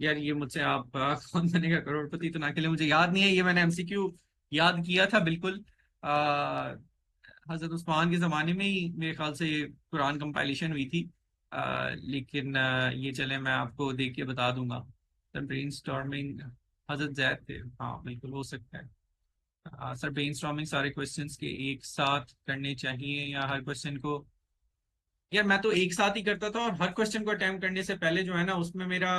यार ये मुझसे आप कौन बनेगा करोड़पति तो ना के लिए मुझे याद नहीं है, ये मैंने एमसीक्यू याद किया था बिल्कुल। हजरत उस्मान के ज़माने में ही मेरे ख्याल से ये कुरान कंपाइलेशन हुई थी। लेकिन ये चले मैं आपको देख के बता दूंगा। सर ब्रेन स्टॉर्मिंग हजरत जैद थे, हाँ बिल्कुल हो सकता है। सर ब्रेन स्टॉर्मिंग सारे क्वेश्चंस के एक साथ करने चाहिए या हर क्वेश्चन को? यार मैं तो एक साथ ही करता था, और हर क्वेश्चन को अटेम्प्ट करने से पहले जो है ना उसमें मेरा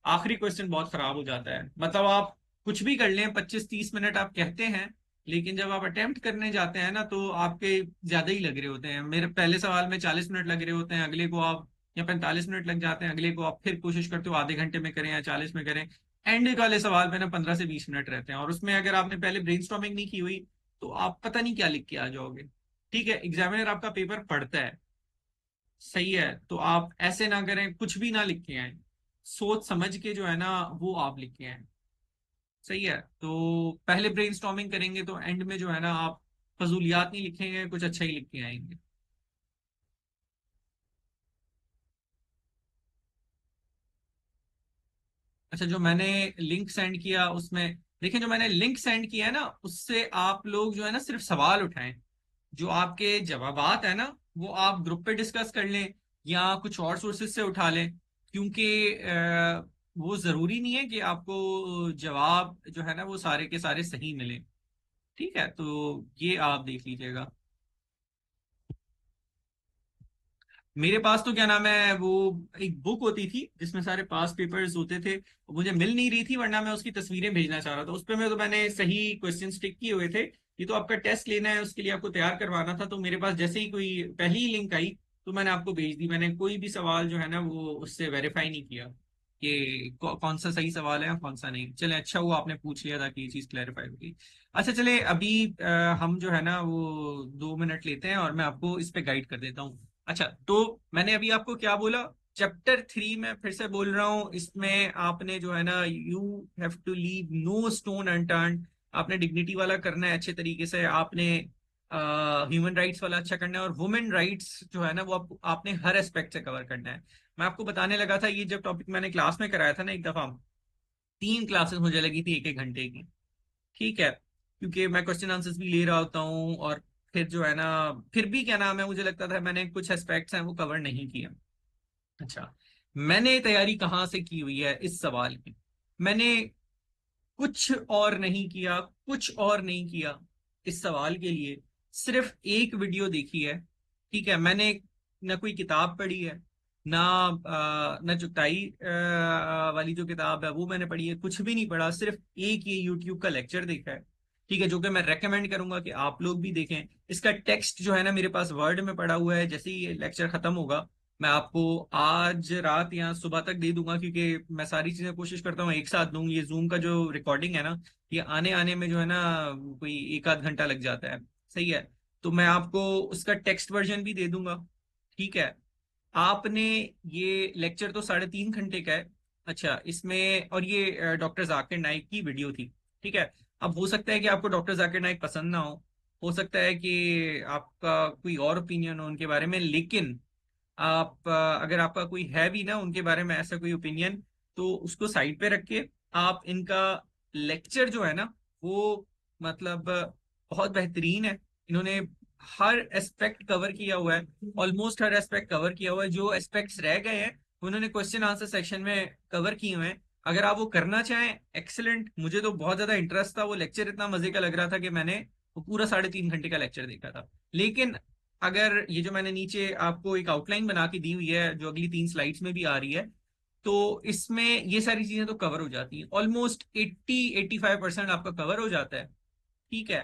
आखिरी क्वेश्चन बहुत खराब हो जाता है। मतलब आप कुछ भी कर लें, 25-30 मिनट आप कहते हैं, लेकिन जब आप अटेम्प्ट करने जाते हैं ना तो आपके ज्यादा ही लग रहे होते हैं। मेरे पहले सवाल में 40 मिनट लग रहे होते हैं, अगले को आप, या 45 मिनट लग जाते हैं, अगले को आप फिर कोशिश करते हो आधे घंटे में करें या 40 में करें। एंड वाले सवाल में ना 15 से 20 मिनट रहते हैं, और उसमें अगर आपने पहले ब्रेनस्टॉर्मिंग नहीं की हुई, तो आप पता नहीं क्या लिख के आ जाओगे। ठीक है, एग्जामिनर आपका पेपर पढ़ता है, सही है, तो आप ऐसे ना करें, कुछ भी ना लिख के आए, सोच समझ के जो है ना वो आप लिख के आए। सही है, तो पहले ब्रेनस्टॉर्मिंग करेंगे तो एंड में जो है ना आप फजूलियात नहीं लिखेंगे, कुछ अच्छा ही लिख के आएंगे। अच्छा, जो मैंने लिंक सेंड किया उसमें देखिए जो मैंने लिंक सेंड किया है ना, उससे आप लोग जो है ना सिर्फ सवाल उठाएं। जो आपके जवाबात है ना, वो आप ग्रुप पे डिस्कस कर लें या कुछ और सोर्सेज से उठा लें। क्योंकि वो जरूरी नहीं है कि आपको जवाब जो है ना वो सारे के सारे सही मिले। ठीक है, तो ये आप देख लीजिएगा। मेरे पास तो क्या नाम है वो एक बुक होती थी जिसमें सारे पास पेपर्स होते थे, मुझे मिल नहीं रही थी, वरना मैं उसकी तस्वीरें भेजना चाह रहा था। उस पे मैं तो मैंने सही क्वेश्चन टिक किए हुए थे। ये तो आपका टेस्ट लेना है, उसके लिए आपको तैयार करवाना था, तो मेरे पास जैसे ही कोई पहली ही लिंक आई तो मैंने आपको भेज दी। मैंने कोई भी सवाल जो है ना वो उससे वेरीफाई नहीं किया कि कौन सा सही सवाल है और कौन सा नहीं। चले, अच्छा हुआ आपने पूछ लिया ताकि ये चीज क्लैरिफाई होगी। अच्छा चले, अभी हम जो है ना वो 2 मिनट लेते हैं और मैं आपको इस पे गाइड कर देता हूँ। अच्छा, तो मैंने अभी आपको क्या बोला? चैप्टर 3 में फिर से बोल रहा हूँ, इसमें आपने जो है ना you have to leave no stone unturned. आपने डिग्निटी वाला करना है अच्छे तरीके से, आपने ह्यूमन राइट्स वाला अच्छा करना है, और वुमेन राइट्स जो है ना वो आपने हर एस्पेक्ट से कवर करना है। मैं आपको बताने लगा था, ये जब टॉपिक मैंने क्लास में कराया था ना एक दफा, 3 क्लासेस मुझे लगी थी 1-1 घंटे की। ठीक है, क्योंकि मैं क्वेश्चन आंसर्स भी ले रहा होता हूँ, और फिर जो है ना, फिर भी क्या नाम है मुझे लगता था मैंने कुछ एस्पेक्ट्स हैं वो कवर नहीं किया। अच्छा, मैंने तैयारी कहाँ से की हुई है इस सवाल की? मैंने कुछ और नहीं किया, कुछ और नहीं किया। इस सवाल के लिए सिर्फ एक वीडियो देखी है। ठीक है, मैंने न कोई किताब पढ़ी है, ना न चुगताई वाली जो किताब है वो मैंने पढ़ी है, कुछ भी नहीं पढ़ा। सिर्फ एक ये यूट्यूब का लेक्चर देखा है। ठीक है, जो कि मैं रेकमेंड करूंगा कि आप लोग भी देखें। इसका टेक्स्ट जो है ना मेरे पास वर्ड में पड़ा हुआ है, जैसे ही ये लेक्चर खत्म होगा मैं आपको आज रात या सुबह तक दे दूंगा, क्योंकि मैं सारी चीजें कोशिश करता हूँ एक साथ दूं। ये जूम का जो रिकॉर्डिंग है ना, ये आने आने में जो है ना कोई 1-8 घंटा लग जाता है। सही है, तो मैं आपको उसका टेक्स्ट वर्जन भी दे दूंगा। ठीक है, आपने ये लेक्चर तो 3.5 घंटे का है। अच्छा, इसमें और ये डॉक्टर जाकिर नाइक की वीडियो थी। ठीक है, अब हो सकता है कि आपको डॉक्टर जाकिर नाइक पसंद ना हो सकता है कि आपका कोई और ओपिनियन हो उनके बारे में, लेकिन आप अगर आपका कोई है भी ना उनके बारे में ऐसा कोई ओपिनियन, तो उसको साइड पे रख के आप इनका लेक्चर जो है ना वो मतलब बहुत बेहतरीन है। इन्होंने हर एस्पेक्ट कवर किया हुआ है, ऑलमोस्ट हर एस्पेक्ट कवर किया हुआ है। जो एस्पेक्ट्स रह गए हैं उन्होंने क्वेश्चन आंसर सेक्शन में कवर किए हुए हैं। अगर आप वो करना चाहें, एक्सेलेंट। मुझे तो बहुत ज्यादा इंटरेस्ट था, वो लेक्चर इतना मजे का लग रहा था कि मैंने वो पूरा 3.5 घंटे का लेक्चर देखा था। लेकिन अगर ये जो मैंने नीचे आपको एक आउटलाइन बना के दी हुई है जो अगली 3 स्लाइड्स में भी आ रही है, तो इसमें ये सारी चीजें तो कवर हो जाती हैं, ऑलमोस्ट 80-85% आपका कवर हो जाता है। ठीक है,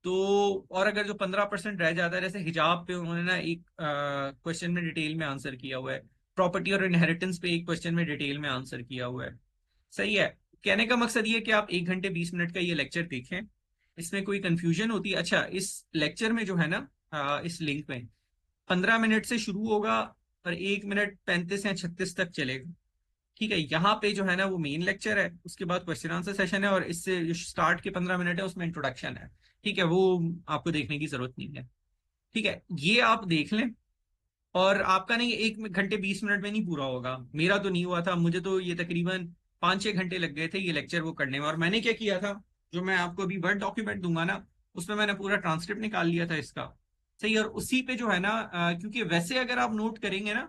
तो और अगर जो 15% रह जाता है, जैसे हिजाब पे उन्होंने ना एक क्वेश्चन में डिटेल में आंसर किया हुआ है, प्रॉपर्टी और इनहेरिटेंस पे एक क्वेश्चन में डिटेल में आंसर किया हुआ है। सही है, कहने का मकसद ये है कि आप 1 घंटे 20 मिनट का ये लेक्चर देखें। इसमें कोई कंफ्यूजन होती है, अच्छा इस लेक्चर में जो है ना इस लिंक में 15 मिनट से शुरू होगा और 1 मिनट 35 या 36 तक चलेगा। ठीक है, यहाँ पे जो है ना वो मेन लेक्चर है, उसके बाद क्वेश्चन आंसर सेशन है, और इससे जो स्टार्ट के 15 मिनट है उसमें इंट्रोडक्शन है। ठीक है, वो आपको देखने की जरूरत नहीं है। ठीक है, ये आप देख लें। और आपका नहीं 1 घंटे 20 मिनट में नहीं पूरा होगा, मेरा तो नहीं हुआ था, मुझे तो ये तकरीबन 5-6 घंटे लग गए थे ये लेक्चर वो करने में। और मैंने क्या किया था, जो मैं आपको अभी वर्ड डॉक्यूमेंट दूंगा ना उसमें मैंने पूरा ट्रांसक्रिप्ट निकाल लिया था इसका। सही, और उसी पे जो है ना क्योंकि वैसे अगर आप नोट करेंगे ना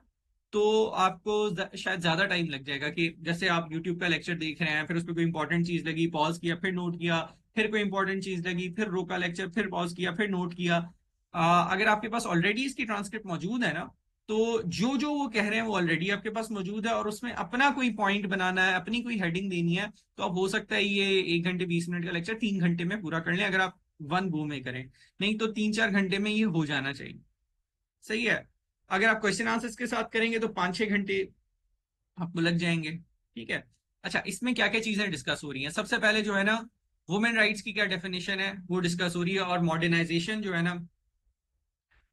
तो आपको शायद ज्यादा टाइम लग जाएगा। कि जैसे आप यूट्यूब का लेक्चर देख रहे हैं, फिर उस पर कोई इंपॉर्टेंट चीज लगी पॉज किया, फिर नोट किया, फिर कोई इंपॉर्टेंट चीज लगी फिर रोका लेक्चर, फिर पॉज किया, फिर नोट किया। अगर आपके पास ऑलरेडी इसकी ट्रांसक्रिप्ट मौजूद है ना, तो जो जो वो कह रहे हैं वो ऑलरेडी आपके पास मौजूद है, और उसमें अपना कोई पॉइंट बनाना है, अपनी कोई हेडिंग देनी है, तो अब हो सकता है ये 1 घंटे 20 मिनट का लेक्चर 3 घंटे में पूरा कर लें, अगर आप वन गो में करें। नहीं तो 3-4 घंटे में ये हो जाना चाहिए। सही है, अगर आप क्वेश्चन आंसर्स के साथ करेंगे तो 5-6 घंटे आपको लग जाएंगे। ठीक है, अच्छा इसमें क्या क्या चीजें डिस्कस हो रही हैं? सबसे पहले जो है ना वुमेन राइट्स की क्या डेफिनेशन है वो डिस्कस हो रही है, और मॉडर्नाइजेशन जो है ना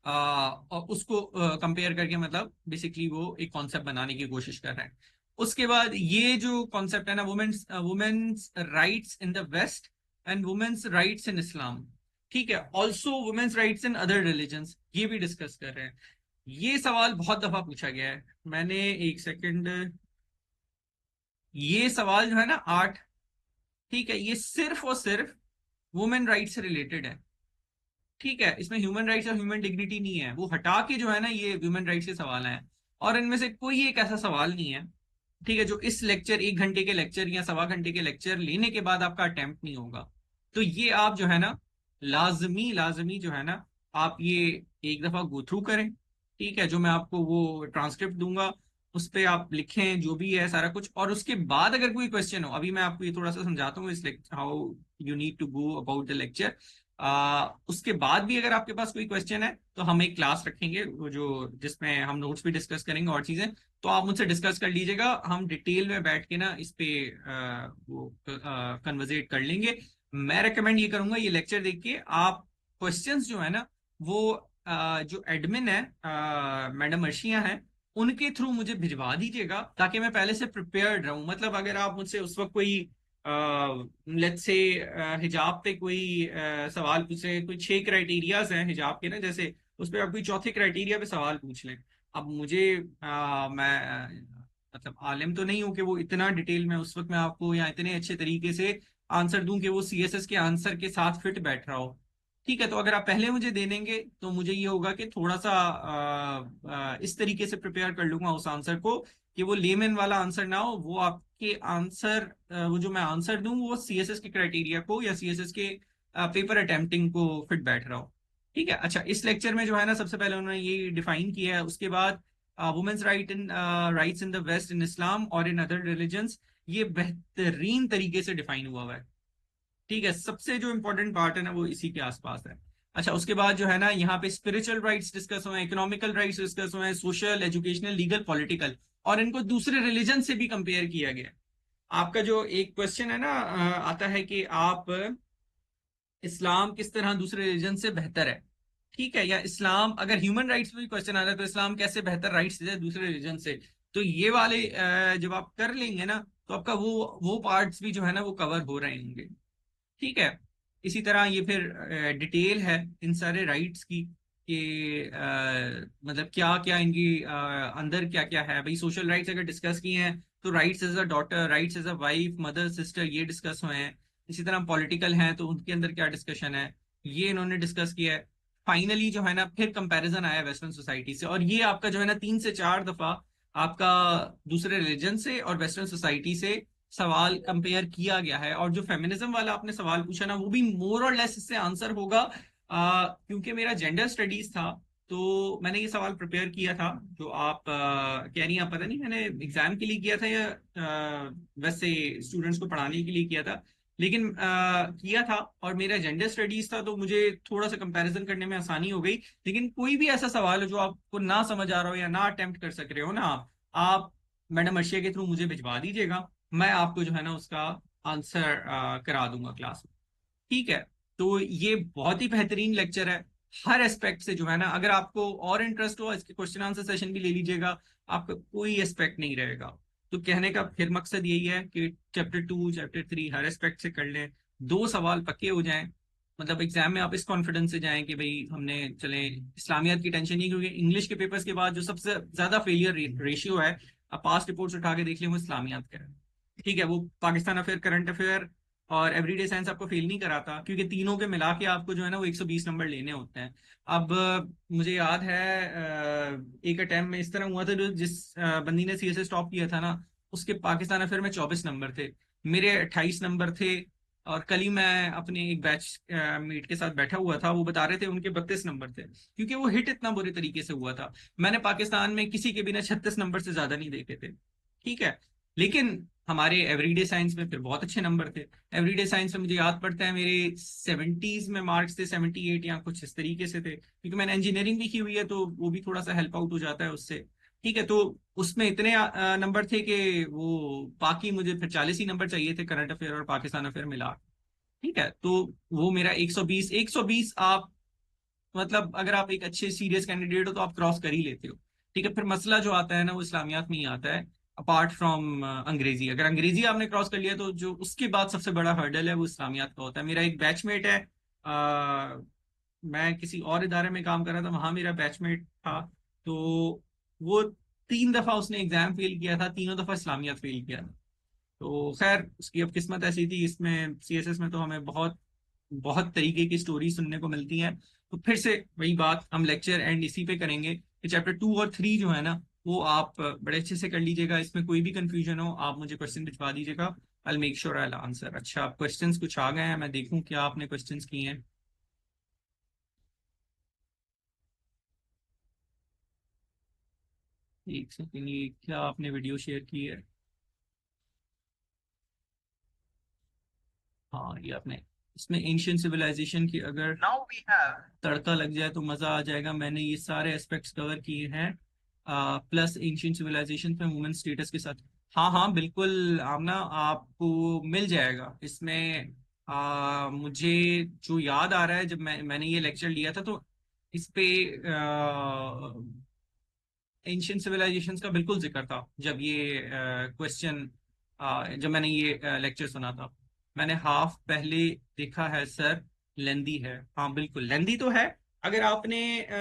और उसको कंपेयर करके मतलब बेसिकली वो एक कॉन्सेप्ट बनाने की कोशिश कर रहे हैं। उसके बाद ये जो कॉन्सेप्ट है ना women's women's rights in the West and women's rights in Islam. ठीक है, also women's rights in other religions, ये भी डिस्कस कर रहे हैं। ये सवाल बहुत दफा पूछा गया है। मैंने एक सेकंड, ये सवाल जो है ना 8 ठीक है, ये सिर्फ और सिर्फ वुमेन राइट से रिलेटेड है। ठीक है, इसमें ह्यूमन राइट्स और ह्यूमन डिग्निटी नहीं है, वो हटा के जो है ना ये ह्यूमन राइट्स के सवाल हैं। और इनमें से कोई एक ऐसा सवाल नहीं है, ठीक है, जो इस लेक्चर, 1 घंटे के लेक्चर या 1.25 घंटे के लेक्चर लेने के बाद आपका अटेम्प्ट नहीं होगा। तो ये आप जो है ना लाजमी लाजमी जो है ना आप ये एक दफा गो थ्रू करें। ठीक है, जो मैं आपको वो ट्रांसक्रिप्ट दूंगा उस पे आप लिखें जो भी है सारा कुछ, और उसके बाद अगर कोई क्वेश्चन हो, अभी मैं आपको ये थोड़ा सा समझाता हूँ इस how you need to go about the lecture. उसके बाद भी अगर आपके पास कोई क्वेश्चन है तो हम एक क्लास रखेंगे वो जो जिसमें हम नोट्स भी डिस्कस करेंगे और चीजें, तो आप मुझसे डिस्कस कर लीजिएगा, हम डिटेल में बैठ के ना इस पे वो कन्वर्सेट कर लेंगे। मैं रेकमेंड ये करूंगा ये लेक्चर देख के आप क्वेश्चंस जो है ना वो जो एडमिन है मैडम अर्शिया हैं उनके थ्रू मुझे भिजवा दीजिएगा, ताकि मैं पहले से प्रिपेयर्ड रहूं। मतलब अगर आप मुझसे उस वक्त कोई लेट्स से हिजाब पे कोई सवाल पूछ रहे हैं, कोई 6 क्राइटेरियाज हैं हिजाब के ना, जैसे उस पर आप कोई चौथे क्राइटेरिया पे सवाल पूछ लें। अब मुझे मैं मतलब आलिम तो नहीं हूं कि वो इतना डिटेल में उस वक्त मैं आपको या इतने अच्छे तरीके से आंसर दूं कि वो सीएसएस के आंसर के साथ फिट बैठ रहा हो। ठीक है, तो अगर आप पहले मुझे दे देंगे तो मुझे ये होगा कि थोड़ा सा इस तरीके से प्रिपेयर कर लूंगा उस आंसर को कि वो लेमन वाला आंसर ना हो, वो आपके आंसर वो जो मैं आंसर दूं वो सीएसएस के क्राइटेरिया को या सीएसएस के पेपर अटेम्प्टिंग को फिट बैठ रहा हो। ठीक है, अच्छा, इस लेक्चर में जो है ना सबसे पहले उन्होंने ये डिफाइन किया है, उसके बाद women's rights in the West, in Islam और इन अदर रिलीजन्स, ये बेहतरीन तरीके से डिफाइन हुआ हुआ है। ठीक है, सबसे जो इंपॉर्टेंट पार्ट है ना वो इसी के आसपास है। अच्छा, उसके बाद जो है ना यहाँ पे स्पिरिचुअल राइट्स डिस्कस हुए हैं, इकोनॉमिकल राइट्स डिस्कस हुए हैं, सोशल, एजुकेशनल, लीगल, पॉलिटिकल, और इनको दूसरे रिलीजन से भी कंपेयर किया गया है। आपका जो एक क्वेश्चन है ना आता है कि आप इस्लाम किस तरह दूसरे रिलीजन से बेहतर है। ठीक है, या इस्लाम, अगर ह्यूमन राइट्स पे भी क्वेश्चन आ रहा है तो इस्लाम कैसे बेहतर राइट्स देता है दूसरे रिलीजन से। तो ये वाले जब आप कर लेंगे ना तो आपका वो पार्ट्स भी जो है ना वो कवर हो रहे होंगे। ठीक है, इसी तरह ये फिर डिटेल है इन सारे राइट्स की कि मतलब क्या क्या इनकी अंदर क्या क्या है। भाई सोशल राइट्स अगर डिस्कस किए हैं तो rights as a daughter, rights as a wife, mother, sister, ये डिस्कस हुए हैं। इसी तरह पॉलिटिकल हैं तो उनके अंदर क्या डिस्कशन है ये इन्होंने डिस्कस किया है। फाइनली जो है ना फिर कंपैरिजन आया वेस्टर्न सोसाइटी से, और ये आपका जो है ना 3 से 4 दफा आपका दूसरे रिलीजन से और वेस्टर्न सोसाइटी से सवाल कंपेयर किया गया है। और जो फेमिनिज्म वाला आपने सवाल पूछा ना वो भी मोर और लेस इससे आंसर होगा, क्योंकि मेरा जेंडर स्टडीज था तो मैंने ये सवाल प्रिपेयर किया था जो आप कह रही हैं, पता नहीं मैंने एग्जाम के लिए किया था या वैसे स्टूडेंट्स को पढ़ाने के लिए किया था, लेकिन किया था और मेरा जेंडर स्टडीज था तो मुझे थोड़ा सा कंपैरिजन करने में आसानी हो गई। लेकिन कोई भी ऐसा सवाल हो जो आपको ना समझ आ रहा हो या ना अटेम्प्ट कर सक रहे हो ना आप मैडम अर्शिया के थ्रू मुझे भिजवा दीजिएगा, मैं आपको जो है ना उसका आंसर करा दूंगा क्लास में। ठीक है, तो ये बहुत ही बेहतरीन लेक्चर है हर एस्पेक्ट से जो है ना। अगर आपको और इंटरेस्ट हो इसके क्वेश्चन आंसर सेशन भी ले लीजिएगा, आपका कोई एस्पेक्ट नहीं रहेगा। तो कहने का फिर मकसद यही है कि चैप्टर 2 चैप्टर 3 हर एस्पेक्ट से कर लें, 2 सवाल पक्के हो जाएं, मतलब एग्जाम में आप इस कॉन्फिडेंस से जाएं कि भाई हमने चले इस्लामियात की टेंशन नहीं, क्योंकि इंग्लिश के पेपर्स के बाद जो सबसे ज्यादा फेलियर रेशियो है, आप पास्ट रिपोर्ट्स उठा के देख लें, वो इस्लामियात का है। ठीक है, वो पाकिस्तान अफेयर, करंट अफेयर और एवरीडे साइंस आपको फेल नहीं कराता, क्योंकि तीनों के मिला के आपको जो है ना वो 120 नंबर लेने होते हैं। अब मुझे याद है एक अटेम्प्ट में इस तरह हुआ था, जो जिस बंदी ने सीएसएस टॉप किया था ना उसके पाकिस्तान अफेयर में 24 नंबर थे, मेरे 28 नंबर थे। और कल ही मैं अपने एक बैच मीट के साथ बैठा हुआ था, वो बता रहे थे उनके 32 नंबर थे, क्योंकि वो हिट इतना बुरे तरीके से हुआ था। मैंने पाकिस्तान में किसी के बिना 36 नंबर से ज्यादा नहीं देखे थे। ठीक है, लेकिन हमारे एवरीडे साइंस में फिर बहुत अच्छे नंबर थे। एवरीडे साइंस में मुझे याद पड़ता है मेरे 70s में मार्क्स थे, 78 या कुछ इस तरीके से थे, क्योंकि मैंने इंजीनियरिंग भी की हुई है तो वो भी थोड़ा सा हेल्प आउट हो जाता है उससे। ठीक है, तो उसमें इतने नंबर थे कि वो बाकी मुझे फिर 40 ही नंबर चाहिए थे करंट अफेयर और पाकिस्तान अफेयर मिला। ठीक है, तो वो मेरा 120, 120 आप मतलब अगर आप एक अच्छे सीरियस कैंडिडेट हो तो आप क्रॉस कर ही लेते हो। ठीक है, फिर मसला जो आता है ना वो इस्लामियात में ही आता है, अपार्ट फ्रॉम अंग्रेजी। अगर अंग्रेजी आपने क्रॉस कर लिया तो जो उसके बाद सबसे बड़ा हर्डल है वो इस्लामियात का होता है। मेरा एक बैचमेट है, मैं किसी और इदारे में काम कर रहा था, वहां मेरा बैचमेट था, तो वो 3 दफा उसने एग्जाम फेल किया था, तीनों दफा इस्लामियात फेल किया था। तो खैर उसकी अब किस्मत ऐसी थी, इसमें सीएसएस में तो हमें बहुत बहुत तरीके की स्टोरी सुनने को मिलती हैं। तो फिर से वही बात, हम लेक्चर एंड इसी पे करेंगे कि चैप्टर 2 और 3 जो है ना, वो आप बड़े अच्छे से कर लीजिएगा। इसमें कोई भी कंफ्यूजन हो आप मुझे क्वेश्चन भिजवा दीजिएगा, I make sure I answer. अच्छा, आप क्वेश्चंस कुछ आ गए हैं, मैं देखूं क्या आपने क्वेश्चंस किए हैं। एक सेकंड, ये क्या आपने वीडियो शेयर की है? हाँ, ये आपने, इसमें एंशियंट सिविलाइजेशन की अगर तड़का लग जाए तो मजा आ जाएगा। मैंने ये सारे एस्पेक्ट्स कवर किए हैं, प्लस एंशियंट सिविलाइजेशन पे ह्यूमन स्टेटस के साथ। हाँ हाँ बिल्कुल आमना, आपको मिल जाएगा इसमें। मुझे जो याद आ रहा है, जब मैंने ये लेक्चर लिया था तो इस पे एंशियंट सिविलाइजेशंस का बिल्कुल जिक्र था, जब ये क्वेश्चन, जब मैंने ये लेक्चर सुना था। मैंने हाफ पहले देखा है सर, लेंदी है। हाँ बिल्कुल लेंदी तो है। अगर आपने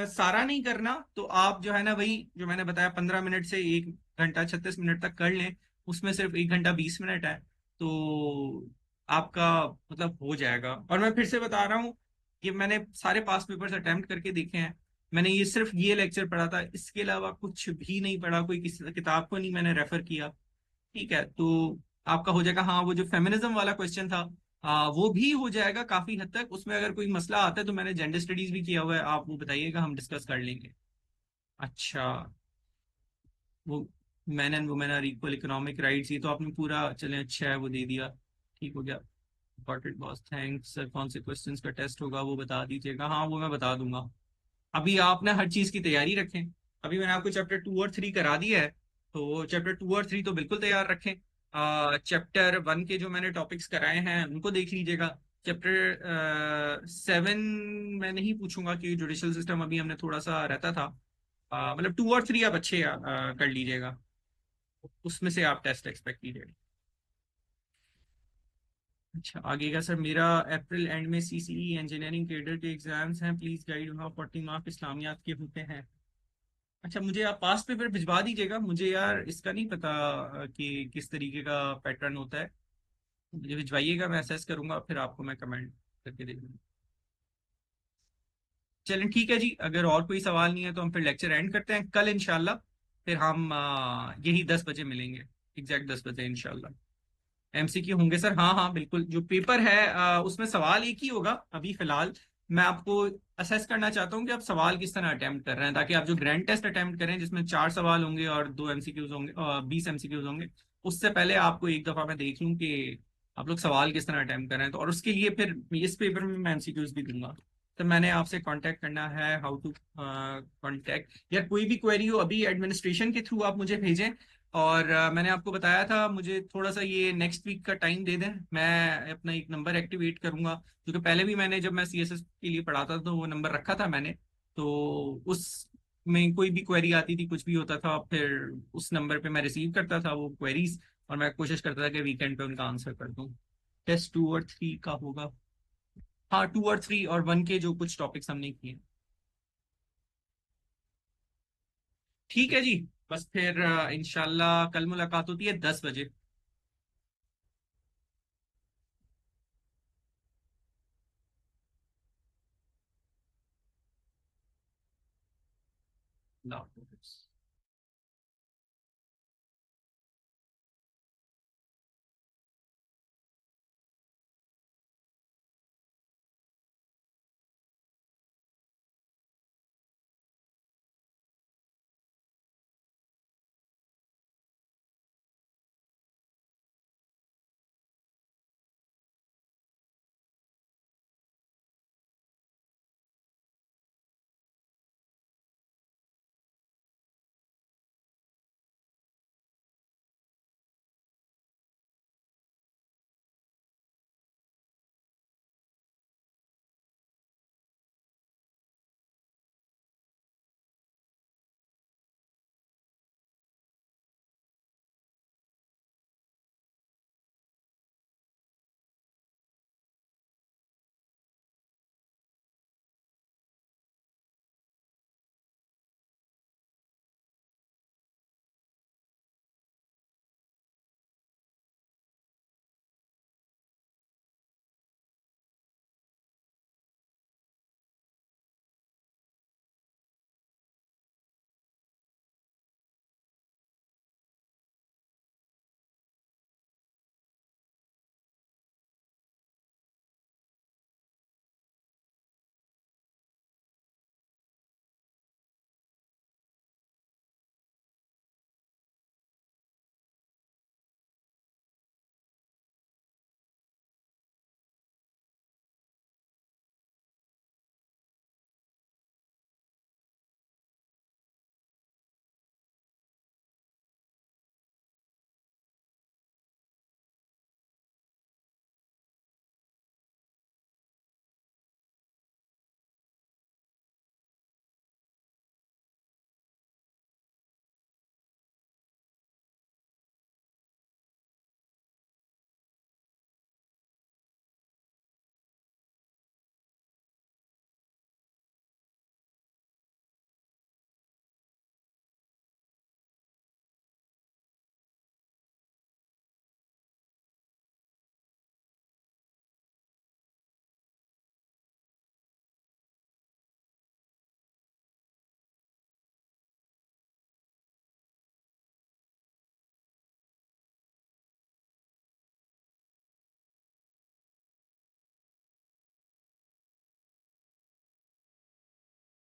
सारा नहीं करना तो आप जो है ना, वही जो मैंने बताया 15 मिनट से 1 घंटा 36 मिनट तक कर लें। उसमें सिर्फ 1 घंटा 20 मिनट है, तो आपका मतलब हो जाएगा। और मैं फिर से बता रहा हूँ कि मैंने सारे पास पेपर्स अटेम्प्ट करके देखे हैं। मैंने ये सिर्फ ये लेक्चर पढ़ा था, इसके अलावा कुछ भी नहीं पढ़ा, कोई किसी किताब को नहीं मैंने रेफर किया। ठीक है, तो आपका हो जाएगा। हाँ, वो जो फेमिनिज्म वाला क्वेश्चन था, वो भी हो जाएगा काफी हद तक। उसमें अगर कोई मसला आता है तो मैंने जेंडर स्टडीज भी किया हुआ है, आप वो बताइएगा, हम डिस्कस कर लेंगे। अच्छा, वो man and women are equal economic rights, ये तो आपने पूरा, चले अच्छा है वो दे दिया, ठीक हो गया। Got it boss, thanks sir. कौन से क्वेश्चंस का टेस्ट होगा वो बता दीजिएगा। हाँ, वो मैं बता दूंगा। अभी आप ना हर चीज की तैयारी रखें। अभी मैंने आपको चैप्टर 2 और 3 करा दिया है, तो चैप्टर 2 और 3 तो बिल्कुल तैयार रखें। चैप्टर 1 के जो मैंने टॉपिक्स कराए हैं उनको देख लीजिएगा। चैप्टर 7 मैं नहीं पूछूंगा कि जुडिशल सिस्टम अभी हमने थोड़ा सा रहता था। मतलब 2 और 3 आप अच्छे कर लीजिएगा, उसमें से आप टेस्ट एक्सपेक्ट कीजिएगा। अच्छा, आगे का सर, मेरा अप्रैल एंड में सीसीई इंजीनियरिंग कैडर के एग्जाम्स हैं, प्लीज गाइड हाउ 40 मार्क इस्लामियात के होते हैं। अच्छा, मुझे आप पास पेपर भिजवा दीजिएगा, मुझे यार इसका नहीं पता कि किस तरीके का पैटर्न होता है। मुझे भिजवाइएगा, मैं असेस करूंगा, फिर आपको मैं कमेंट करके दे दूंगा। चलें ठीक है जी, अगर और कोई सवाल नहीं है तो हम फिर लेक्चर एंड करते हैं कल इंशाल्लाह। फिर हम यही 10 बजे मिलेंगे, एग्जैक्ट 10 बजे इंशाल्लाह। एमसीक्यू होंगे सर, हाँ हाँ बिल्कुल। जो पेपर है उसमें सवाल एक ही होगा अभी फिलहाल। मैं आपको असेस करना चाहता हूँ कि आप सवाल किस तरह अटेम्प्ट कर रहे हैं, ताकि आप जो ग्रैंड टेस्ट अटेम्प्ट करें जिसमें 4 सवाल होंगे और 2 एमसीक्यूज होंगे, 20 एमसीक्यूज होंगे, उससे पहले आपको एक दफा मैं देख लूँ कि आप लोग सवाल किस तरह अटेम्प्ट कर रहे हैं। तो और उसके लिए फिर इस पेपर में मैं एमसीक्यूज भी दूंगा। तो मैंने आपसे कांटेक्ट करना है, हाउ टू कांटेक्ट, या कोई भी क्वेरी हो अभी एडमिनिस्ट्रेशन के थ्रू आप मुझे भेजें। और मैंने आपको बताया था, मुझे थोड़ा सा ये नेक्स्ट वीक का टाइम दे दें, मैं अपना एक नंबर एक्टिवेट करूंगा, क्योंकि पहले भी मैंने जब मैं सीएसएस के लिए पढ़ाता था तो वो नंबर रखा था मैंने। तो उस में कोई भी क्वेरी आती थी, कुछ भी होता था, फिर उस नंबर पे मैं रिसीव करता था वो क्वेरीज, और मैं कोशिश करता था कि वीकेंड पे उनका आंसर कर दूं। टेस्ट 2 और 3 का होगा। हाँ, 2 और 3 और 1 के जो कुछ टॉपिक्स हमने किए। ठीक है जी, बस फिर इंशाल्लाह कल मुलाकात होती है 10 बजे। अल्लाह हाफिज़।